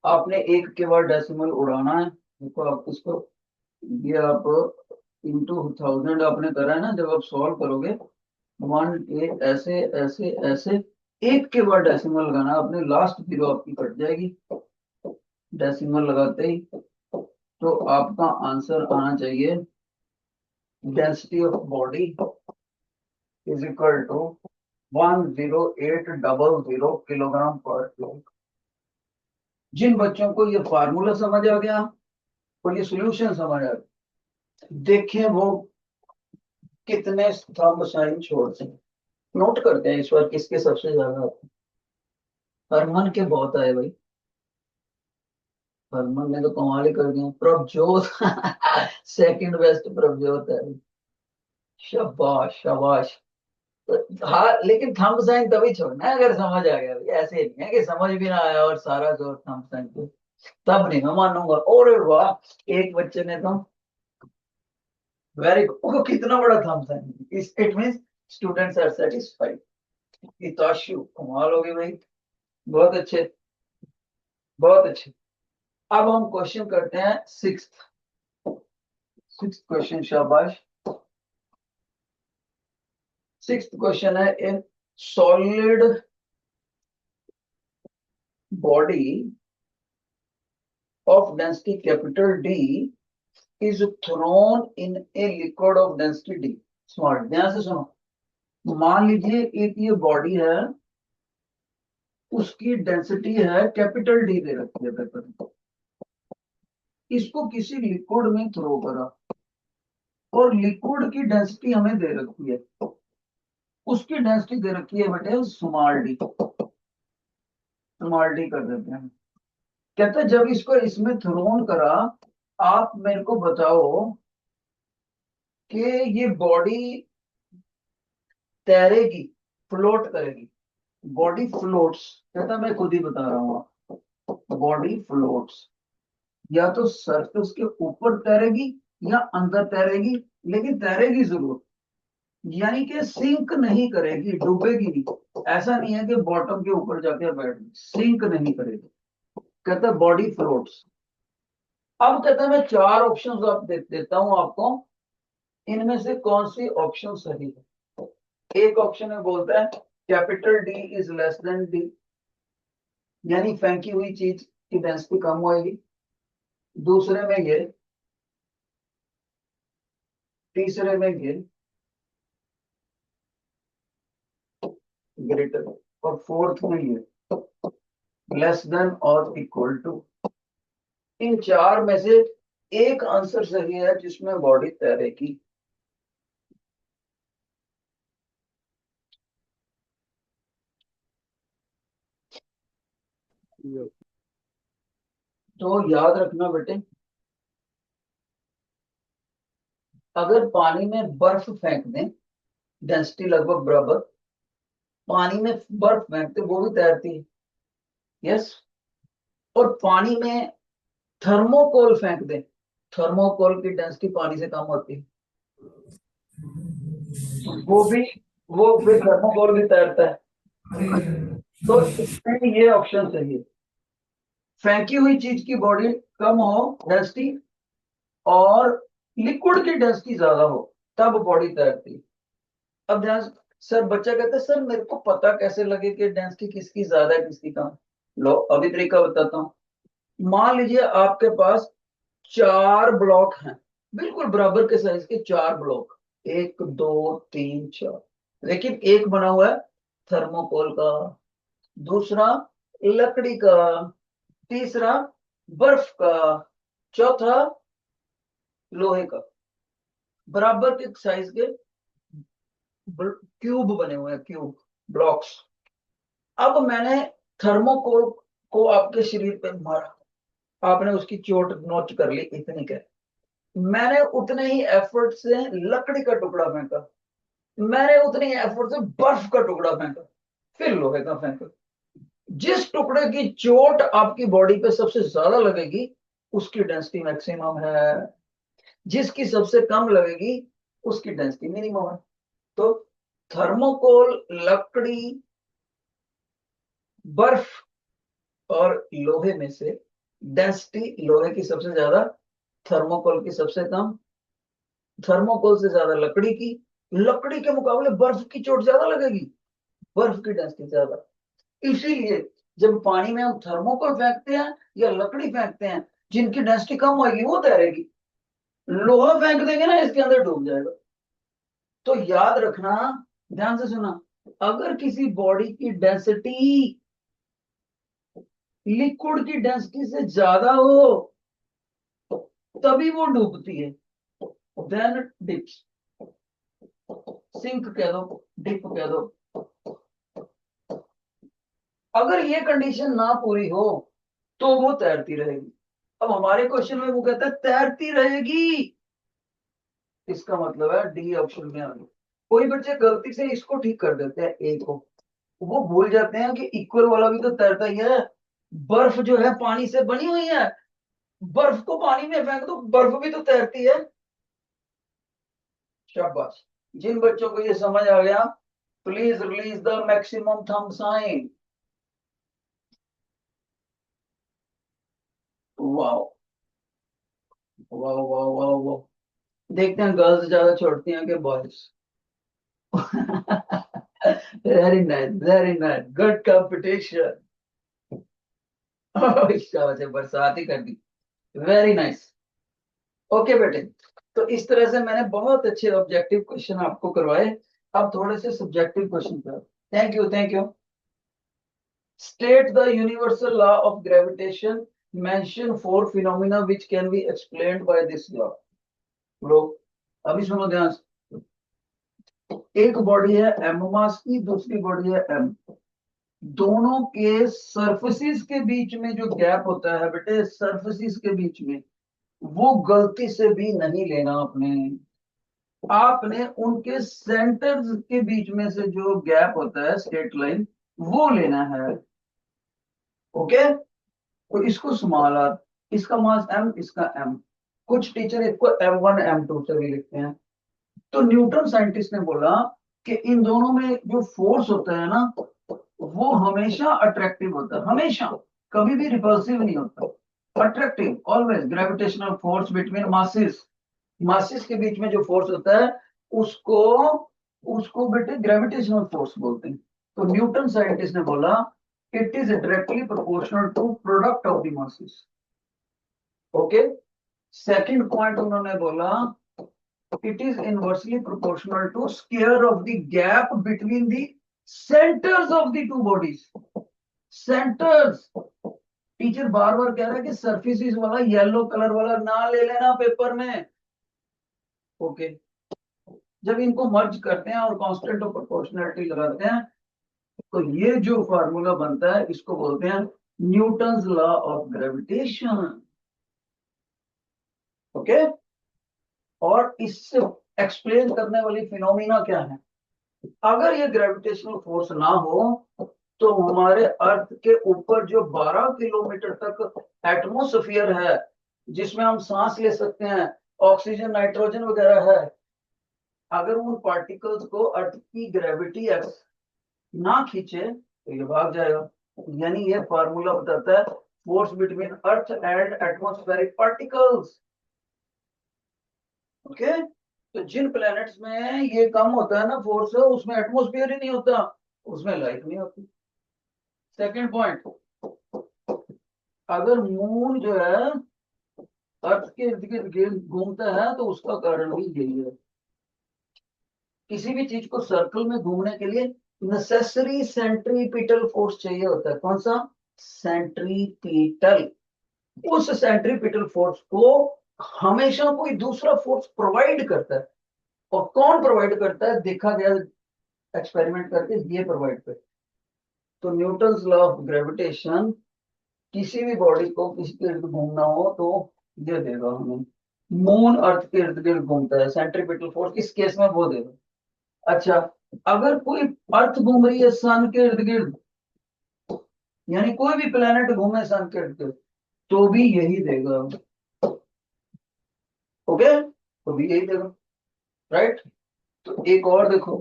आपने एक के बाद डेसिमल उड़ाना है। देखो आप इसको, ये आप इंटू 1000 आपने करा है ना, जब आप सॉल्व करोगे 1 ऐसे ऐसे ऐसे, एक के बाद डेसिमल लगाना, आपने लास्ट जीरो आपकी कट जाएगी डेसिमल लगाते ही। तो आपका आंसर आना चाहिए density of body is equal to 10800 kilogram per cube. जिन बच्चों को ये फार्मूला समझ आ गया और ये सॉल्यूशन समझ आ गया, देखें वो कितने थंब साइन छोड़ते हैं। नोट करते हैं इस बार किसके सबसे ज्यादा आते हैं। हरमन के बहुत आए भाई, हरमन ने तो कमाल ही कर दिया। प्रभजोत सेकंड बेस्ट प्रभजोत है। शाबाश शाबाश। तो हाँ, लेकिन थंब साइन तभी छोड़ना है अगर समझ आ गया भाई, ऐसे नहीं है कि समझ भी ना आया और सारा जोर थंब साइन पे, तब नहीं मैं मानूंगा। और वाह, एक बच्चे ने तो वेरी गुड, कितना बड़ा thumb sign, it means students are satisfied. Hitashu, कमाल हो गए भाई, बहुत अच्छे, बहुत अच्छे। अब हम क्वेश्चन करते हैं सिक्स्थ। सिक्स्थ क्वेश्चन, शाबाश। सिक्स्थ क्वेश्चन है, in solid body of density capital D is thrown in a liquid of density D small। ध्यान से सुनो, मान लीजिए एक ये बॉडी है, उसकी डेंसिटी है कैपिटल डी दे रखी है पेपर में, इसको किसी लिक्विड में थ्रो करा और लिक्विड की डेंसिटी हमें दे रखी है, उसकी डेंसिटी दे रखी है बेटे स्मॉल डी। स्मॉल डी कर देते हैं। कहते हैं जब इसको इसमें थ्रोन करा, आप मेरे को बताओ कि ये बॉडी तैरेगी, फ्लोट करेगी, बॉडी फ्लोट्स, कहता मैं खुद ही बता रहा हूँ, बॉडी फ्लोट्स, या तो सरफेस के ऊपर तैरेगी या अंदर तैरेगी, लेकिन तैरेगी जरूर। यानी कि सिंक नहीं करेगी, डूबेगी नहीं। ऐसा नहीं है कि बॉटम के ऊपर जाके बैठ गई, सिंक नहीं करेगी। कहता है बॉडी फ्लोट्स। अब कहता है मैं चार ऑप्शंस आप देता हूं आपको, इनमें से कौन सी ऑप्शन सही है। एक ऑप्शन में बोलता है capital D is less than D, यानी फेंकी हुई चीज की डेंसिटी कम होगी। दूसरे में ये, तीसरे में ये ग्रेटर, और फोर्थ में ये लेस देन और इक्वल टू। इन चार में से एक आंसर सही है जिसमें बॉडी तैरेगी। तो याद रखना बेटे, अगर पानी में बर्फ फेंक दें, डेंसिटी लगभग बराबर, पानी में बर्फ फेंकते वो भी तैरती है, यस। और पानी में थर्मोकोल फेंक दें, थर्मोकोल की डेंसिटी पानी से कम होती है, वो भी, वो फिर थर्मोकोल भी तैरता है। तो इसमें ये ऑप्शन सही है, फेंकी हुई चीज की बॉडी कम हो डेंसिटी, और लिक्विड की डेंसिटी ज्यादा हो, तब बॉडी तैरती है। अब ध्यान, सर बच्चा कहता है सर मेरे को पता कैसे लगे कि डेंसिटी किसकी ज्यादा है किसकी कम। लो अभी तरीका बताता हूँ। मान लीजिए आपके पास चार ब्लॉक हैं, बिल्कुल बराबर के साइज के चार ब्लॉक, एक दो तीन चार, लेकिन एक बना हुआ है थर्मोकोल का, दूसरा लकड़ी का, तीसरा बर्फ का, चौथा लोहे का। बराबर के साइज के क्यूब बने हुए हैं, क्यूब, ब्लॉक्स। अब मैंने थर्मोकोल को आपके शरीर पे मारा, आपने उसकी चोट नोच कर ली, इतनी क्या, मैंने उतने ही एफर्ट से लकड़ी का टुकड़ा फेंका, मैंने उतनी एफर्ट से बर्फ का टुकड़ा फेंका, फिर लोहे का फेंका। जिस टुकड़े की चोट आपकी बॉडी पे सबसे ज्यादा लगेगी उसकी डेंसिटी मैक्सिमम है, जिसकी सबसे कम लगेगी उसकी डेंसिटी मिनिमम है। तो थर्मोकोल, लकड़ी, बर्फ और लोहे में से डेंसिटी लोहे की सबसे ज्यादा, थर्मोकोल की सबसे कम, थर्मोकोल से ज्यादा लकड़ी की, लकड़ी के मुकाबले बर्फ की चोट ज्यादा लगेगी, बर्फ की डेंसिटी ज्यादा। इसीलिए जब पानी में हम थर्मोकोल फेंकते हैं या लकड़ी फेंकते हैं, जिनकी डेंसिटी कम होगी वो तैरेगी, लोहा फेंक देंगे ना इसके अंदर डूब जाएगा। तो याद रखना, ध्यान से सुना, अगर किसी बॉडी की डेंसिटी लिक्विड की डेंसिटी से ज्यादा हो तभी वो डूबती है, देन डिप्स, सिंक कह दो, डिप कह दो। अगर ये कंडीशन ना पूरी हो तो वो तैरती रहेगी। अब हमारे क्वेश्चन में वो कहता है तैरती रहेगी, इसका मतलब है डी ऑप्शन में आ गया। कोई बच्चे गलती से इसको ठीक कर देते हैं, ए को, वो भूल जाते हैं कि इक्वल वाला भी तो तैरता ही है। बर्फ जो है पानी से बनी हुई है, बर्फ को पानी में फेंक दो, बर्फ भी तो तैरती है। शाबाश, जिन बच्चों को ये समझ आ गया Please release the maximum thumb sign. Wow wow wow wow wow. देखते हैं गर्ल्स ज्यादा छोड़ती हैं कि boys. Very nice good competition. शाबाश है, बरसात ही कर दी। Very nice. ओके बेटे, तो इस तरह से मैंने बहुत अच्छे ऑब्जेक्टिव क्वेश्चन आपको करवाए। अब थोड़े से सब्जेक्टिव क्वेश्चन करो। Thank you thank you. State the universal law of gravitation. Mention four phenomena which can be explained by this law. लोग अभी सुनो ध्यान से। एक बॉडी है एम मास की, दूसरी बॉडी है एम। दोनों के सरफेसिस के बीच में जो गैप होता है बेटे, सरफेसिस के बीच में, वो गलती से भी नहीं लेना आपने। आपने उनके सेंटर्स के बीच में से जो गैप होता है, स्ट्रेट लाइन, वो लेना है। ओके, तो इसको स्मॉल आर, इसका मास एम, इसका एम। कुछ टीचर इसको M1 M2 से भी लिखते हैं। तो न्यूटन साइंटिस्ट ने बोला कि इन दोनों में जो फोर्स होता है ना, वो हमेशा अट्रैक्टिव होता है, हमेशा, कभी भी रिपल्सिव नहीं होता। Attractive always. Gravitational force between masses, masses के बीच में जो फोर्स होता है, उसको उसको बेटे ग्रेविटेशनल फोर्स बोलते हैं। तो न्यूटन साइंटिस्ट ने बोला it is directly proportional to product of the masses. Okay, second point उन्होंने बोला it is inversely proportional to square of the gap between the centres of the two bodies. Centres, teacher बार बार कह रहा है कि सरफेसिस वाला yellow colour वाला ना ले लेना पेपर में। ओके, जब इनको मर्ज करते हैं और कांस्टेंट ऑफ प्रोपोर्शनैलिटी लगाते हैं, तो ये जो फार्मूला बनता है, इसको बोलते हैं Newton's law of gravitation. Okay, और इससे एक्सप्लेन करने वाली फिनोमिना क्या है। अगर ये ग्रेविटेशनल फोर्स ना हो, तो हमारे अर्थ के ऊपर जो 12 किलोमीटर तक एटमोस्फियर है, जिसमें हम सांस ले सकते हैं, ऑक्सीजन नाइट्रोजन वगैरह है, अगर उन पार्टिकल्स को अर्थ की ग्रेविटी एक्स ना खींचे तो ये भाग जाएगा। यानी ये फार्मूला बताता है force between earth and atmospheric particles. Okay, तो जिन प्लैनेट्स में ये कम होता है ना फोर्स, उसमें एटमॉस्फेयर ही नहीं होता, उसमें लाइफ नहीं होती। सेकंड पॉइंट, अगर मून जो है अर्थ के इर्द गिर्द घूमता है, तो उसका कारण भी यही है। किसी भी चीज को सर्कल में घूमने के लिए नेसेसरी सेंट्रीपिटल फोर्स चाहिए होता है। कौन सा? सेंट्रीपिटल। उस सेंट्रीपिटल फोर्स को हमेशा कोई दूसरा फोर्स प्रोवाइड करता है। और कौन प्रोवाइड करता है? देखा गया एक्सपेरिमेंट करके, ये प्रोवाइड करता है। तो न्यूटन्स लॉ ऑफ ग्रेविटेशन, किसी भी बॉडी को किसी के इर्द घूमना हो तो ये देगा हमें। मून अर्थ के इर्द गिर्द घूमता है, सेंट्रीपिटल फोर्स इस केस में वो देगा। अच्छा, अगर कोई अर्थ घूम रही है सन के इर्द गिर्द, यानी कोई भी प्लेनेट घूमे सन के इर्द गिर्द, तो भी यही देगा। ओके, तो भी यही देगा, राइट। तो एक और देखो,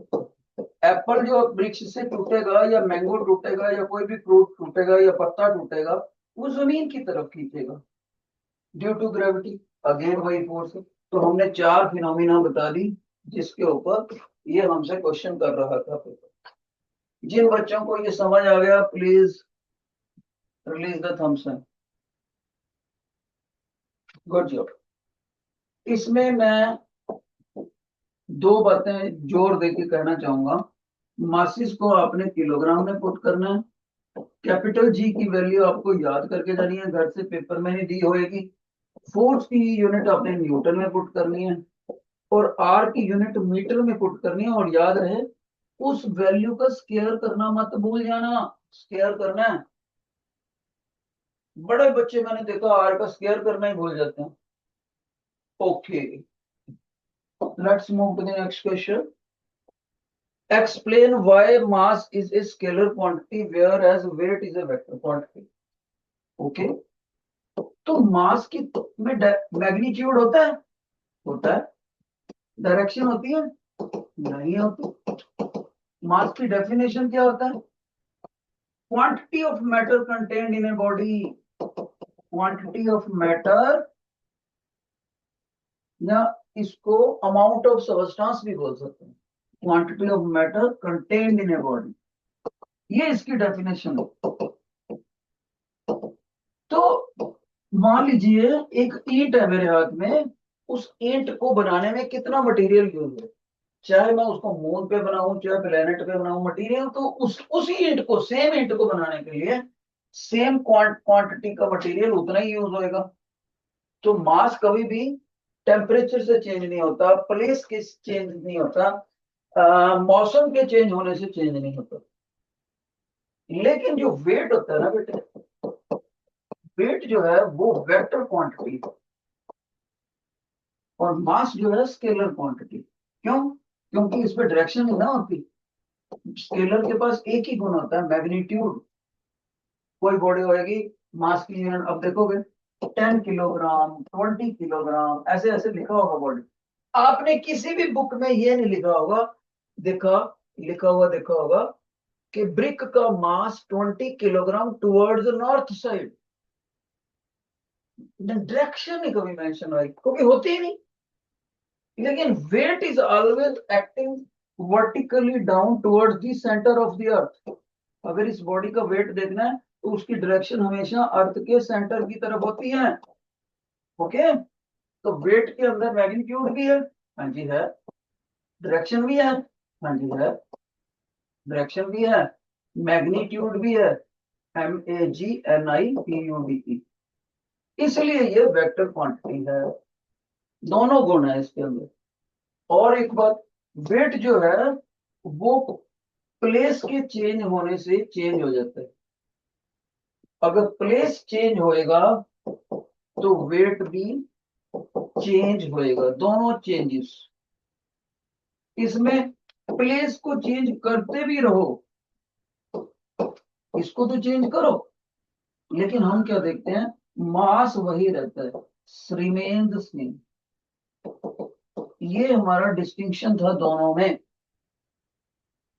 एप्पल जो वृक्ष से टूटेगा, या मैंगो टूटेगा, या कोई भी फ्रूट टूटेगा, या पत्ता टूटेगा, वो जमीन की तरफ खींचेगा ड्यू टू ग्रेविटी। अगेन वही फोर्स है। तो हमने चार फिनोमिना बता दी जिसके ऊपर ये हमसे क्वेश्चन कर रहा था पेपर। जिन बच्चों को ये समझ आ गया, please release the thumbs up. Good job. इसमें मैं दो बातें जोर देके कहना चाहूंगा। मासिस को आपने किलोग्राम में पुट करना है। कैपिटल जी की वैल्यू आपको याद करके जानी है, घर से पेपर में ही दी होगी। फोर्स की यूनिट आपने न्यूटन में पुट करनी है, और आर की यूनिट मीटर में पुट करनी है। और याद रहे, उस वैल्यू का स्केयर करना मत भूल जाना। स्केयर करना है। बड़े बच्चे मैंने देखा आर का स्केयर करना ही भूल जाते हैं। Okay, let's move to the next question. Explain why mass is a scalar quantity whereas weight is a vector quantity. Okay, तो मास की में मैग्नीट्यूड होता है? होता है। डायरेक्शन होती है? नहीं होती। मास की डेफिनेशन क्या होता है? Quantity of matter contained in a body, quantity of matter, या इसको अमाउंट ऑफ सबस्टांस भी बोल सकते हैं। Quantity of matter contained in a body, ये इसकी डेफिनेशन है। तो मान लीजिए एक ईंट है मेरे हाथ में, उस ईंट को बनाने में कितना मटेरियल यूज है, चाहे मैं उसको मून पे बनाऊं चाहे प्लेनेट पे बनाऊं, मटेरियल तो उसी ईंट को, सेम ईंट को बनाने के लिए सेम क्वांटिटी का मटेरियल उतना ही यूज होएगा। तो मास कभी भी टेम्परेचर से चेंज नहीं होता, प्लेस के चेंज नहीं होता, मौसम के चेंज होने से चेंज नहीं होता। लेकिन जो वेट होता है ना बेटे, वेट जो है वो वेक्टर क्वांटिटी है, और मास जो है स्केलर क्वांटिटी। क्यों? क्योंकि इस पे डायरेक्शन नहीं ना होती। स्केलर के पास एक ही गुण होता है, मैग्नीट्यूड। कोई बॉडी होगी, मास की यूनिट अब देखोगे 10 किलोग्राम, 20 किलोग्राम, ऐसे ऐसे लिखा होगा बॉडी। आपने किसी भी बुक में ये नहीं लिखा होगा, देखा, लिखा हुआ देखा होगा कि ब्रिक का mass 20 kilogram towards north side. Direction नहीं कभी मेंशन हुई, क्योंकि होती ही नहीं। लेकिन weight is always acting vertically down towards the centre of the earth. अगर इस बॉडी का वेट देखना है तो उसकी डायरेक्शन हमेशा अर्थ के सेंटर की तरफ होती है। ओके, तो वेट के अंदर मैग्नीट्यूड भी है, हाँ जी है, डायरेक्शन भी है, हाँ जी है, डायरेक्शन भी है, मैग्नीट्यूड भी है, MAGNITUDE। इसलिए ये वेक्टर क्वांटिटी है, दोनों गुण है इसके अंदर। और एक बात, वेट जो है वो प्लेस के चेंज होने से चेंज हो जाता है। अगर प्लेस चेंज होएगा तो वेट भी चेंज होएगा, दोनों चेंजेस। इसमें प्लेस को चेंज करते भी रहो, इसको तो चेंज करो, लेकिन हम क्या देखते हैं, मास वही रहता है, रिमेन द सेम। ये हमारा डिस्टिंक्शन था दोनों में।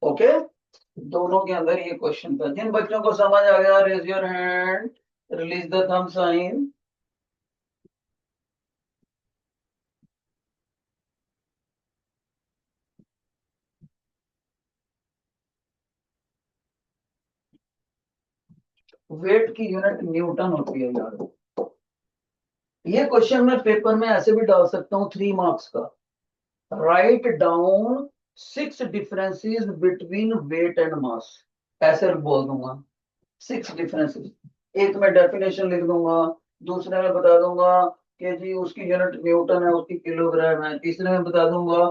ओके, दोनों के अंदर ये क्वेश्चन था। जिन बच्चों को समझ आ गया raise your hand, release the thumb sign. Weight की यूनिट न्यूटन होती है यार। ये क्वेश्चन मैं पेपर में ऐसे भी डाल सकता हूँ 3 मार्क्स का। Write down 6 differences between weight and mass, ऐसे बोल दूंगा 6 डिफरेंसेस। एक में डेफिनेशन लिख दूंगा, दूसरे में बता दूंगा कि जी उसकी यूनिट न्यूटन है, उसकी किलोग्राम है, तीसरे में बता दूंगा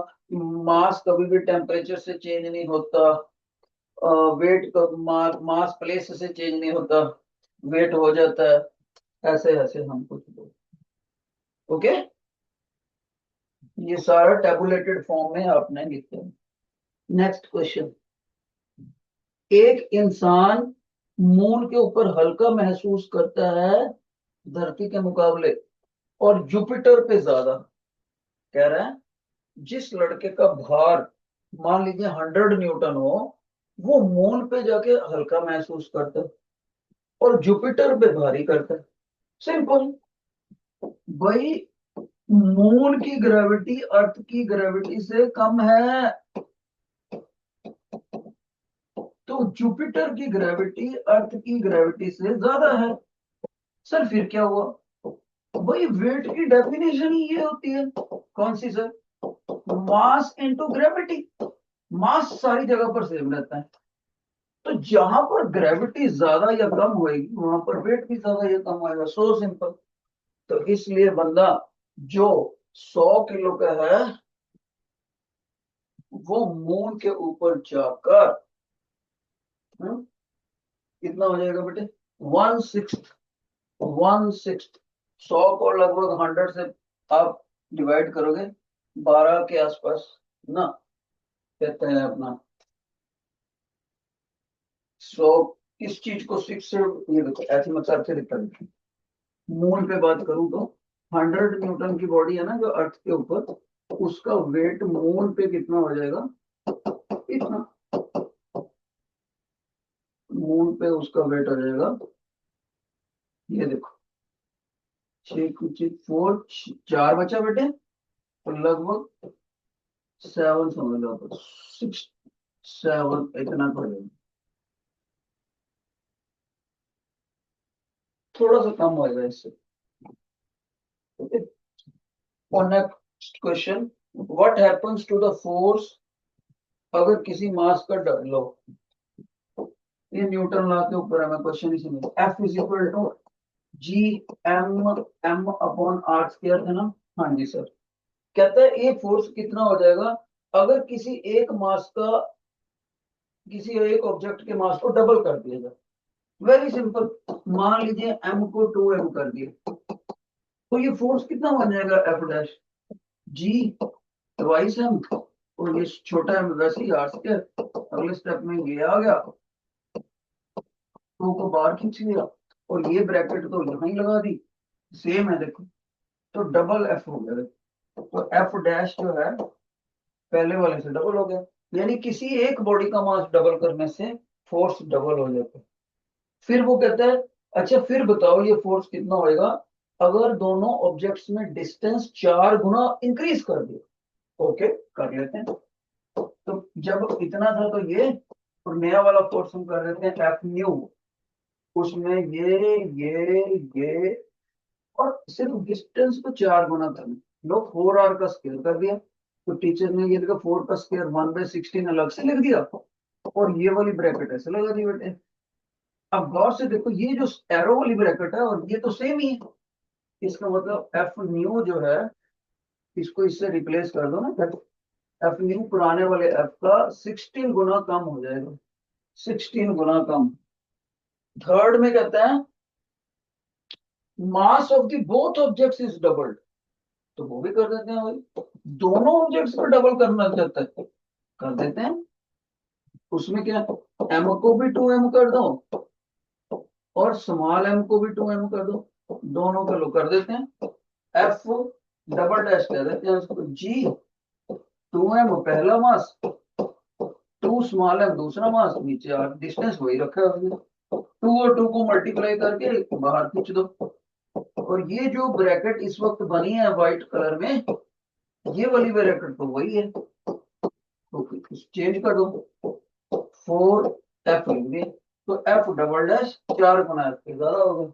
मास कभी भी टेम्परेचर से चेंज नहीं होता, वेट का मास प्लेस से चेंज नहीं होता, वेट हो जाता है। ऐसे ऐसे हम कुछ बोल। ओके, ये सारा टेबुलेटेड फॉर्म में आपने लिखा है। नेक्स्ट क्वेश्चन, एक इंसान मून के ऊपर हल्का महसूस करता है धरती के मुकाबले, और जुपिटर पे ज्यादा। कह रहा है जिस लड़के का भार मान लीजिए 100 न्यूटन हो, वो मून पे जाके हल्का महसूस करता है और जुपिटर पे भारी करता है। सिंपल भाई, मून की ग्रेविटी अर्थ की ग्रेविटी से कम है, तो जुपिटर की ग्रेविटी अर्थ की ग्रेविटी से ज्यादा है। सर फिर क्या हुआ? भाई वेट की डेफिनेशन ही ये होती है। कौन सी sir? Mass into gravity. Mass सारी जगह पर सेम रहता है, तो जहां पर ग्रेविटी ज्यादा या कम होएगी वहां पर वेट भी ज्यादा या कम होएगा। So simple. तो इसलिए बंदा जो 100 किलो का है वो मून के ऊपर जाकर कितना हो जाएगा बेटे? 1/6। 1/6। 100 को लगभग 100 से आप डिवाइड करोगे 12 के आसपास ना, कहते हैं अपना 100। इस चीज को 6 से, ये देखो ऐसे मतलब से लिखा है। मून पे बात करूं तो 100 न्यूटन की बॉडी है ना जो अर्थ के ऊपर, उसका वेट मून पे कितना हो जाएगा? इतना। मून पे उसका वेट आ जाएगा, ये देखो 6 कुछ 4, 4 बचा बेटे, तो लगभग 7 समझ लो, 6 7 इतना पड़ेगा, थोड़ा सा कम होएगा इससे। ओके, और next question, what happens to the force अगर किसी मास का लो, ये न्यूटन लॉ के ऊपर है, मैं क्वेश्चन ही समझ, F is equal to G M M upon R square है ना। हाँ जी सर। कहता है ये फोर्स कितना हो जाएगा अगर किसी एक ऑब्जेक्ट के मास को डबल कर दिया जाए। वेरी सिंपल, मान लीजिए एम को 2m कर दिया, तो ये फोर्स कितना बन जाएगा एफ डैश जी ट्वाइस एम, और ये छोटा एम वैसे ही आर स्क्वायर, अगले स्टेप में ये आ गया, 2 को बाहर खींच लिया, और ये ब्रैकेट तो यहां ही लगा दी, सेम है देखो, तो डबल एफ हो गया। तो एफ डैश जो है पहले वाले से डबल हो गया, यानी किसी एक बॉडी का मास डबल करने से फोर्स डबल हो जाता है। फिर वो कहता है अच्छा फिर बताओ ये फोर्स कितना होएगा अगर दोनों ऑब्जेक्ट्स में डिस्टेंस 4 गुना इंक्रीज कर दिया। ओके, कर लेते हैं। तो जब इतना था तो ये, और नया वाला फोर्स हम कर लेते हैं एफ न्यू, उसमें ये और सिर्फ डिस्टेंस को 4 गुना करना, लो 4r का स्क्वायर कर दिया, तो टीचर ने ये लिखा 4 का स्क्वायर 1/16 अलग से लिख दिया, और ये वाली ब्रैकेट ऐसे लगा दी बेटे। अब गौर से देखो ये जो एरो वाली ब्रैकेट है और ये तो सेम ही है, इसका मतलब एफ न्यू जो है, इसको इससे रिप्लेस कर दो ना, एफ न्यू पुराने वाले एफ का 16 गुना कम हो जाएगा, 16 गुना कम। थर्ड में कहता है mass of the both objects is doubled, तो वो भी कर देते हैं भाई, दोनों ऑब्जेक्ट्स को डबल करना चाहता है, कर देते हैं। उसमें क्या, एम को भी 2m कर दो और स्मॉल एम को भी 2m कर दो, दोनों को लो कर देते हैं। एफ डबल डैश कह देते हैं उसको, जी 2m पहला मास, 2 स्मॉल एम दूसरा मास, नीचे आर डिस्टेंस वही रखा है उसने, 2 और 2 को मल्टीप्लाई करके बाहर खींच दो, और ये जो ब्रैकेट इस वक्त बनी है व्हाइट कलर में, ये वाली ब्रैकेट तो वही है, तो चेंज कर दो, 4 एफ लेंगे, तो एफ डबल डैश 4 गुना एफ के ज्यादा होगा।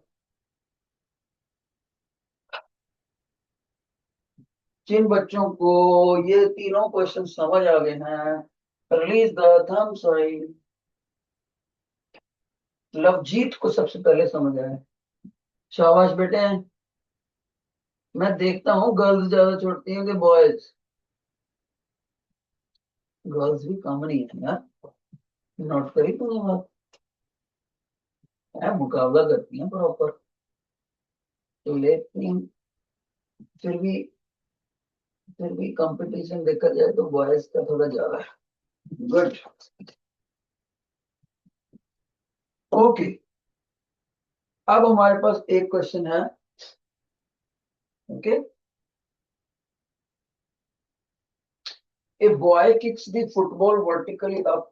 जिन बच्चों को ये तीनों क्वेश्चन समझ आ गए हैं, release the thumb sign. Lovejeet को सबसे पहले समझ आया, शाबाश बेटे। मैं देखता हूँ गर्ल्स ज्यादा छोड़ती हैं कि बॉयज, गर्ल्स भी कम नहीं है यार, नोट करी तूने बात, है मुकाबला करती हैं प्रॉपर, तो लेकिन फिर भी फिर भी कंपटीशन देखा जाए तो बॉयज का थोड़ा ज्यादा है। Good, okay. अब हमारे पास एक क्वेश्चन है, okay. A boy kicks the football vertically up.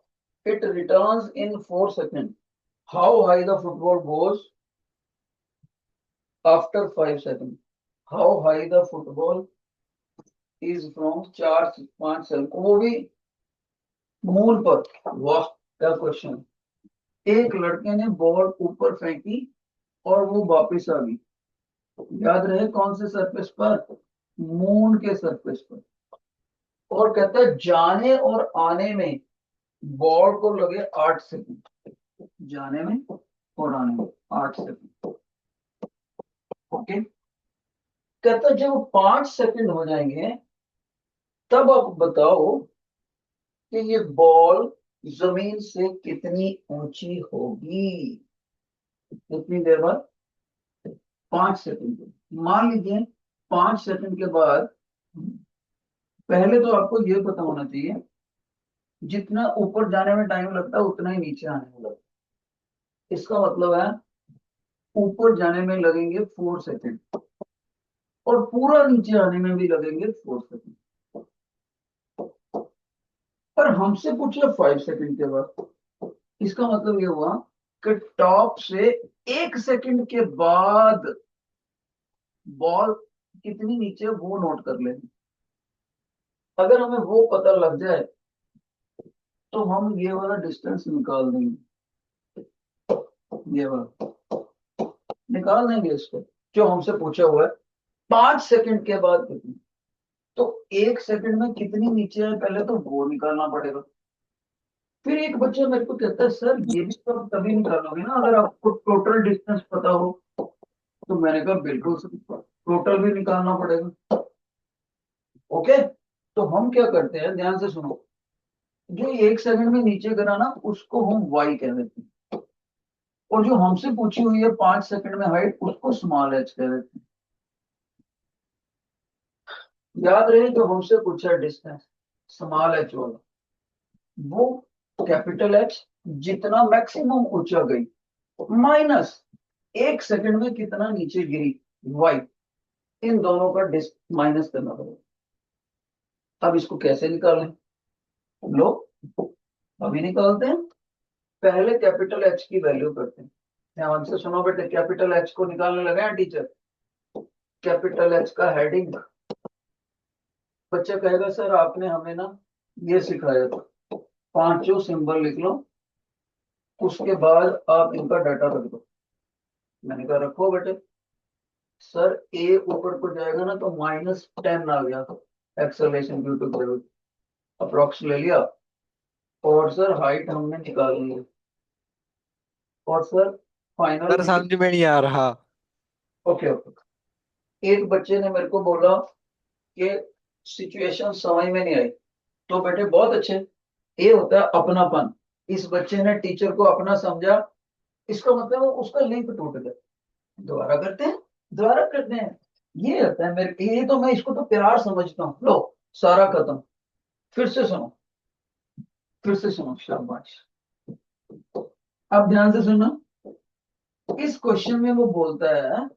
It returns in 4 seconds. How high the football goes after 5 seconds? How high the football is from 4 से 5 सेकंड, वो भी मूल पर। वाह क्या क्वेश्चन। एक लड़के ने बॉल ऊपर फेंकी और वो वापस आ गई, याद रहे कौन से सरफेस पर, मून के सरफेस पर, और कहता है जाने और आने में बॉल को लगे 8 सेकंड, जाने में और आने में 8 सेकंड। ओके, कहता जब 5 सेकंड हो जाएंगे तब आप बताओ कि ये बॉल जमीन से कितनी ऊंची होगी, कितनी देर बाद, 5 सेकंड। मान लीजिए 5 सेकंड के बाद, पहले तो आपको ये पता होना चाहिए जितना ऊपर जाने में टाइम लगता है उतना ही नीचे आने में लगता है, इसका मतलब है ऊपर जाने में लगेंगे 4 सेकंड और पूरा नीचे आने में भी लगेंगे 4 सेकंड, पर हमसे पूछे 5 सेकंड के बाद, इसका मतलब ये हुआ कि टॉप से 1 सेकंड के बाद बॉल कितनी नीचे है वो नोट कर लेंगे। अगर हमें वो पता लग जाए तो हम ये वाला डिस्टेंस निकाल देंगे, ये वाला निकाल देंगे इसको, जो हमसे पूछा हुआ है 5 सेकंड के बाद कितनी। तो 1 सेकंड में कितनी नीचे है पहले तो वो निकालना पड़ेगा। फिर एक बच्चा मेरे को कहता है सर ये भी तो आप तभी निकालोगे ना अगर आपको टोटल डिस्टेंस पता हो। तो मैंने कहा बिल्कुल सर, टोटल भी निकालना पड़ेगा। ओके, तो हम क्या करते हैं, ध्यान से सुनो। जो 1 सेकंड में नीचे गिरा ना उसको हम वाई कह देते हैं, और जो हमसे पूछी हुई है 5 सेकंड में हाइट उसको स्मॉल एच कह देते हैं। याद रहे जो हमसे पूछा है डिस्टेंस स्मॉल एच वाला, वो कैपिटल एच जितना मैक्सिमम ऊंचा गई माइनस 1 सेकंड में कितना नीचे गिरी वाई, इन दोनों का माइनस करना पड़ेगा। अब इसको कैसे निकालें, लो अभी निकालते हैं। पहले कैपिटल एच की वैल्यू करते हैं। ध्यान से सुनो बेटे, कैपिटल एच को निकालने लगे हैं टीचर। कैपिटल एच का हेडिंग, बच्चा कहेगा सर आपने हमें ना ये सिखाया था, पांचों सिंबल लिख लो, उसके बाद आप इनका डाटा रख दो। मैंने कहा रखो बेटे। सर ए ऊपर को जाएगा ना तो -10 आ गया, acceleration due to gravity, approx ले लिया। और सर हाइट हमने निकाल ली है। और सर फाइनल सर में समझ में नहीं आ रहा। Okay okay. एक बच्चे ने मेरे को बोला कि सिचुएशन समझ में नहीं आई। तो बेटे बहुत अच्छे, ये होता है अपनापन। इस बच्चे ने टीचर को अपना समझा, इसका मतलब उसका लिंक टूट गया। दोबारा करते हैं, दोबारा करते हैं। ये होता है मेरे, ये तो मैं इसको तो प्यार समझता हूँ। लो सारा खत्म, फिर से सुनो, फिर से सुनो, शाबाश। अब ध्यान से सुनो। इस क्वेश्चन में वो बोलता है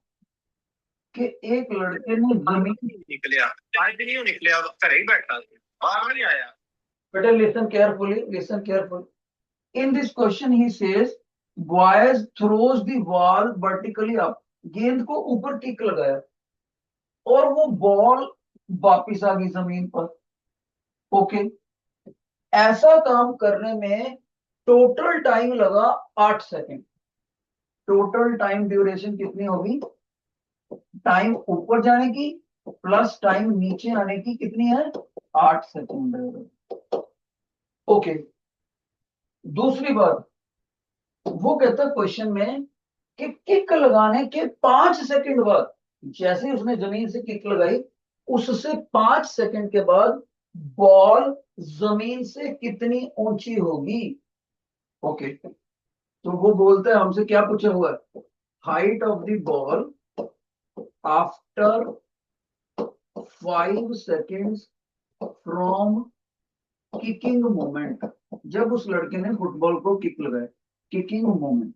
कि एक लड़के ने जमीन निकलिया आज नहीं निकलिया, घर ही बैठा था, बाहर नहीं आया। बेटा listen carefully, listen carefully. In this question he says Boaz throws the ball vertically up, गेंद को ऊपर किक लगाया और वो बॉल वापिस आ गई जमीन पर। ओके, ऐसा काम करने में टोटल टाइम लगा 8 सेकंड। टोटल टाइम ड्यूरेशन कितनी होगी, टाइम ऊपर जाने की प्लस टाइम नीचे आने की कितनी है, 8 सेकंड। ओके, दूसरी बात, वो कहता है क्वेश्चन में कि किक लगाने के 5 सेकंड बाद, जैसे ही उसने जमीन से किक लगाई उससे 5 सेकंड के बाद बॉल जमीन से कितनी ऊंची होगी। ओके, तो वो बोलता है हमसे क्या पूछा हुआ है, height of the ball after 5 seconds from kicking moment. जब उस लड़के ने फुटबॉल को किक लगाया, किकिंग मोमेंट।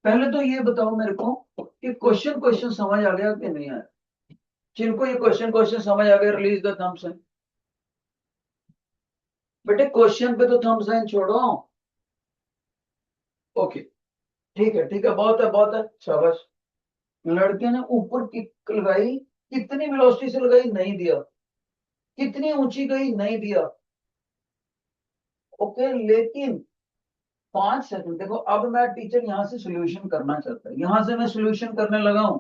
पहले तो ये बताओ मेरे को कि क्वेश्चन क्वेश्चन समझ आ गया कि नहीं आया। जिनको ये क्वेश्चन क्वेश्चन समझ आ गया रिलीज द थंब साइन। बेटे क्वेश्चन पे तो थंब साइन छोड़ो। ओके, ठीक है ठीक है, बहुत है बहुत है, शाबाश। लड़के ने ऊपर किक लगाई, कितनी वेलोसिटी से लगाई नहीं दिया, कितनी ऊंची गई नहीं दिया। ओके, लेकिन 5 सेकंड, देखो अब मैं टीचर यहां से सोल्यूशन करना चाहता है, यहां से मैं सोल्यूशन करने लगा हूं।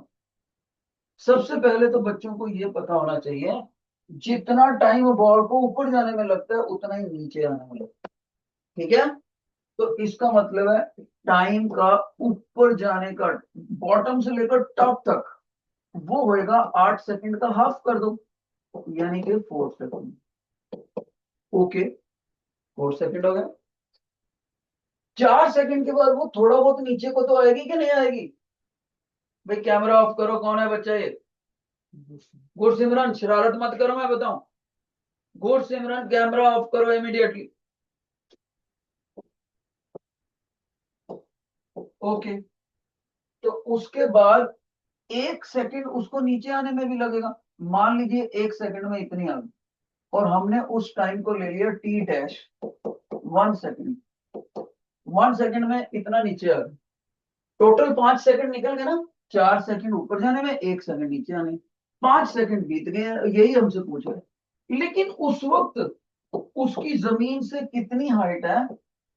सबसे पहले तो बच्चों को ये पता होना चाहिए जितना टाइम बॉल को ऊपर जाने में लगता है उतना ही नीचे आने में लगता है। ठीक है, तो इसका मतलब है टाइम का ऊपर जाने का, बॉटम से लेकर टॉप तक, वो होएगा 8 सेकंड का, हाफ कर दो यानी कि 4 सेकंड। ओके, 4 सेकंड हो गया। 4 सेकंड के बाद वो थोड़ा बहुत नीचे को तो आएगी कि नहीं आएगी। भाई कैमरा ऑफ करो, कौन है बच्चा ये, गुरसिमरन शरारत मत करो, मैं बताऊं। गुरसिमरन कैमरा ऑफ करो इमीडिएटली। ओके, तो उसके बाद 1 सेकंड उसको नीचे आने में भी लगेगा। मान लीजिए 1 सेकंड में इतनी आ गई और हमने उस टाइम को ले लिया टी डैश 1 सेकंड। 1 सेकंड में इतना नीचे आ गए। टोटल 5 सेकंड निकल गए ना, 4 सेकंड ऊपर जाने में, 1 सेकंड नीचे आने, 5 सेकंड बीत गए, यही हमसे पूछ रहे हैं। लेकिन उस वक्त उसकी जमीन से कितनी हाइट है,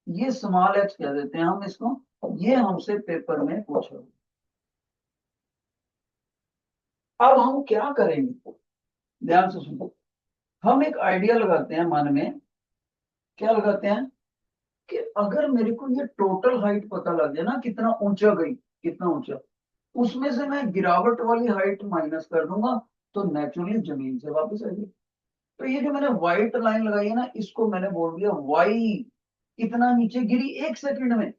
ये स्मॉल एच कह देते हैं हम इसको, ये हमसे पेपर में पूछा। अब हम क्या करेंगे, ध्यान से सुनो। हम एक आइडिया लगाते हैं मन में, क्या लगाते हैं कि अगर मेरे को ये टोटल हाइट पता लग जाए ना, कितना ऊंचा गई, कितना ऊंचा, उसमें से मैं गिरावट वाली हाइट माइनस कर दूंगा, तो नेचुरली जमीन से वापस आएगी। तो ये जो मैंने व्हाइट लाइन लगाई है ना, इसको मैंने बोल दिया वाई, इतना नीचे गिरी 1 सेकंड में,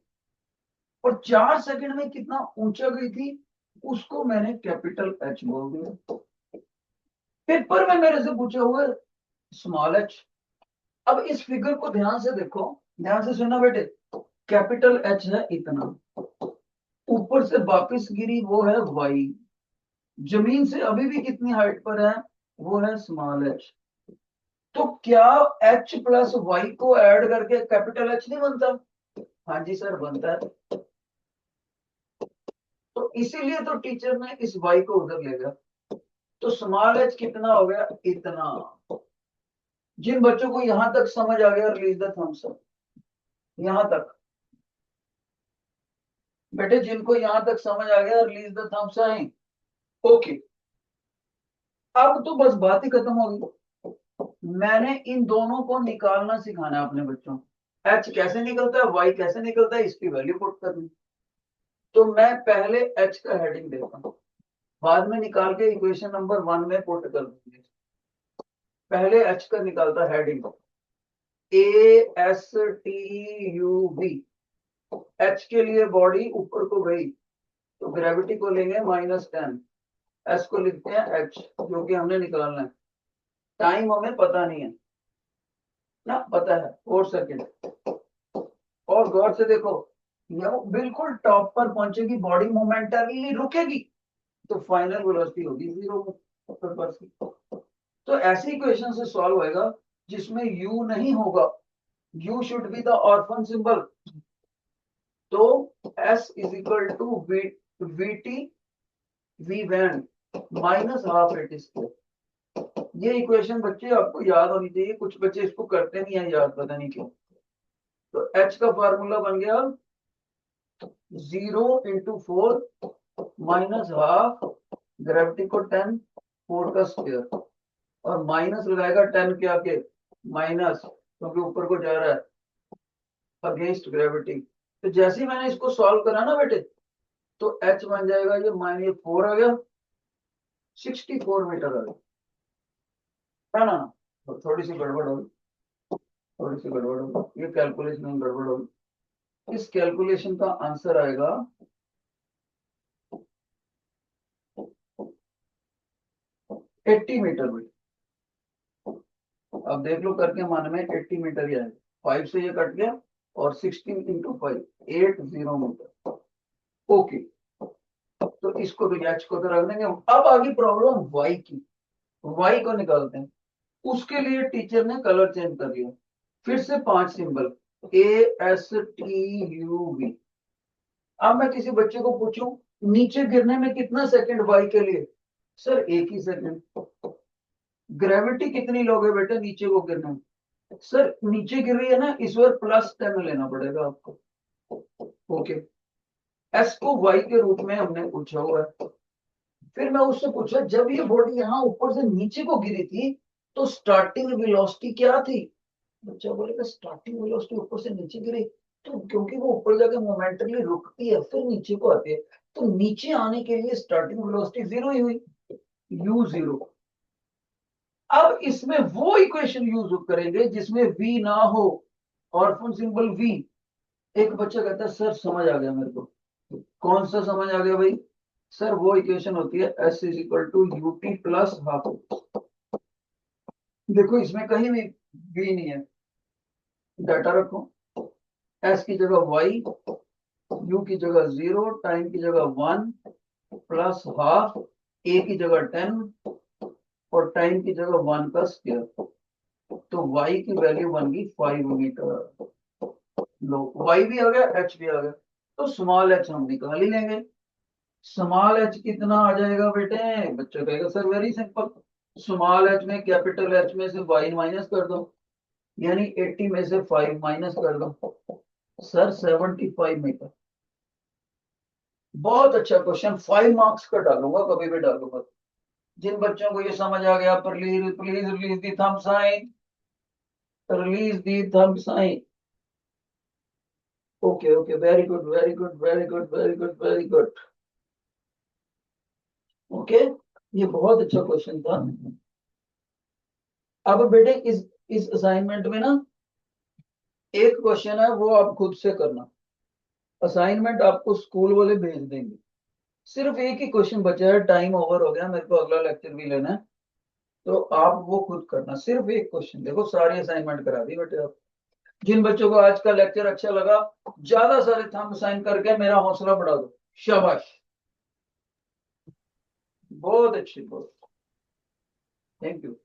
और 4 सेकंड में कितना ऊंचा गई थी, उसको मैंने कैपिटल एच बोल दिया। पेपर में मेरे से पूछा हुआ स्मॉल एच। अब इस फिगर को ध्यान से देखो, ध्यान से सुनना बेटे। कैपिटल एच है इतना, ऊपर से वापस गिरी वो है वाई, जमीन से अभी भी कितनी हाइट पर है, वो है स्मॉल एच। तो क्या एच प्लस वाई को ऐड करके कैपिटल एच नहीं बनता? हाँ जी सर, बनता है। तो इसीलिए तो टीचर ने इस वाई को उधर ले गया। तो स्मॉल एच कितना हो गया, इतना। जिन बच्चों को यहां तक समझ आ गया, रिलीज द थम्स अप। यहां तक बेटे, जिनको यहां तक समझ आ गया, release the thumbs up. Okay, अब तो बस बात ही खत्म होगी। मैंने इन दोनों को निकालना सिखाना है अपने बच्चों को। एच कैसे निकलता है, वाई कैसे निकलता है, इसकी वैल्यू पुट करनी। तो मैं पहले एच का हेडिंग देता हूं, बाद में निकाल के इक्वेशन नंबर 1 में पुट कर दूंगी। पहले एच का निकालता हेडिंग, ASTUV। एच के लिए बॉडी ऊपर को गई, तो ग्रेविटी को लेंगे -10, एस को लिखते हैं एच, जो कि हमने निकालना है। टाइम हमें पता नहीं है ना, पता है 4 सेकेंड। और गौर से देखो, ये बिल्कुल टॉप पर पहुंचेगी, बॉडी मोमेंटली रुकेगी, तो फाइनल वेलोसिटी होगी 0 तो ऐसी इक्वेशन से सॉल्व होएगा जिसमें u नहीं होगा, u should be the orphan symbol. तो s is equal to v t v van minus half at square. ये इक्वेशन बच्चे आपको याद होनी चाहिए, कुछ बच्चे इसको करते नहीं है याद, पता नहीं क्यों। तो h का फार्मूला बन गया 0 × 4 माइनस हाफ, ग्रेविटी को 10, 4 का स्क्वायर, और माइनस लगाएगा 10 के आके, माइनस क्योंकि ऊपर को जा रहा है, अगेंस्ट ग्रेविटी। तो जैसे ही मैंने इसको सॉल्व करा ना बेटे, तो h बन जाएगा, ये -4 आ गया, 64 मीटर आ गया, है ना। तो थोड़ी सी गड़बड़ होगी, थोड़ी सी गड़बड़ होगी, ये कैलकुलेशन में गड़बड़ होगी। इस कैलकुलेशन का आंसर आएगा 80 मीटर बेटे। अब देख लो करके, मन में 80 मीटर ही आएगा, 5 से ये कट गया, और 16 × 5 80 मीटर। ओके, तो इसको तो एच को तो रख देंगे। अब आगे प्रॉब्लम वाई की, वाई को निकालते हैं। उसके लिए टीचर ने कलर चेंज कर दिया, फिर से 5 सिंबल, ASTUV। अब मैं किसी बच्चे को पूछूं नीचे गिरने में कितना सेकंड वाई के लिए, सर 1 ही सेकंड। ग्रेविटी कितनी लोगे बेटा नीचे को गिरने में, सर नीचे गिर रही है ना, इस बार +10 लेना पड़ेगा आपको। ओके, एस को वाई के रूप में हमने पूछा हुआ है। फिर मैं उससे पूछा, जब ये बॉडी यहाँ ऊपर से नीचे को गिरी थी, तो स्टार्टिंग वेलोसिटी क्या थी? बच्चा बोलेगा स्टार्टिंग वेलोसिटी ऊपर से नीचे गिरी, तो क्योंकि वो ऊपर जाके मोमेंटली रुकती है, फिर नीचे को आती है, तो नीचे आने के लिए स्टार्टिंग वेलोसिटी 0 ही हुई, u0। अब इसमें वो इक्वेशन यूज करेंगे जिसमें v ना हो, ऑर्फन सिंबल v। एक बच्चा कहता है सर समझ आ गया मेरे को। कौन सा समझ आ गया भाई? सर वो इक्वेशन होती है s is equal to u t plus half. देखो इसमें कहीं भी v नहीं है, डाटा रखो, s की जगह y, u की जगह 0, टाइम की जगह 1, प्लस हाफ, a की जगह 10, और टाइम की जगह 1 का स्क्वायर। तो y की वैल्यू बन गई 5 मीटर। लो वाई भी आ गया, एच भी आ गया, तो स्मॉल एच हम निकाल ही लेंगे। स्मॉल एच कितना आ जाएगा बेटे? बच्चा कहेगा sir very simple, small H में कैपिटल एच में से वाई माइनस कर दो, यानी 80 में से 5 माइनस कर दो सर 75 मीटर। बहुत अच्छा क्वेश्चन, 5 मार्क्स का डालूंगा, कभी भी डालूंगा। जिन बच्चों को ये समझ आ गया, please please release the thumb sign, release the thumb sign. Okay okay, very good very good very good very good very good. Okay, ये बहुत अच्छा क्वेश्चन था। अब बेटे इस असाइनमेंट में ना एक क्वेश्चन है, वो आप खुद से करना। असाइनमेंट आपको स्कूल वाले भेज देंगे, सिर्फ एक ही क्वेश्चन बचा है, टाइम ओवर हो गया, मेरे को अगला लेक्चर भी लेना है, तो आप वो खुद करना, सिर्फ एक क्वेश्चन। देखो सारी असाइनमेंट करा दी बेटे आप। जिन बच्चों को आज का लेक्चर अच्छा लगा, ज्यादा सारे थंब साइन करके मेरा हौसला बढ़ा दो। शाबाश, बहुत अच्छी, बहुत। Thank you.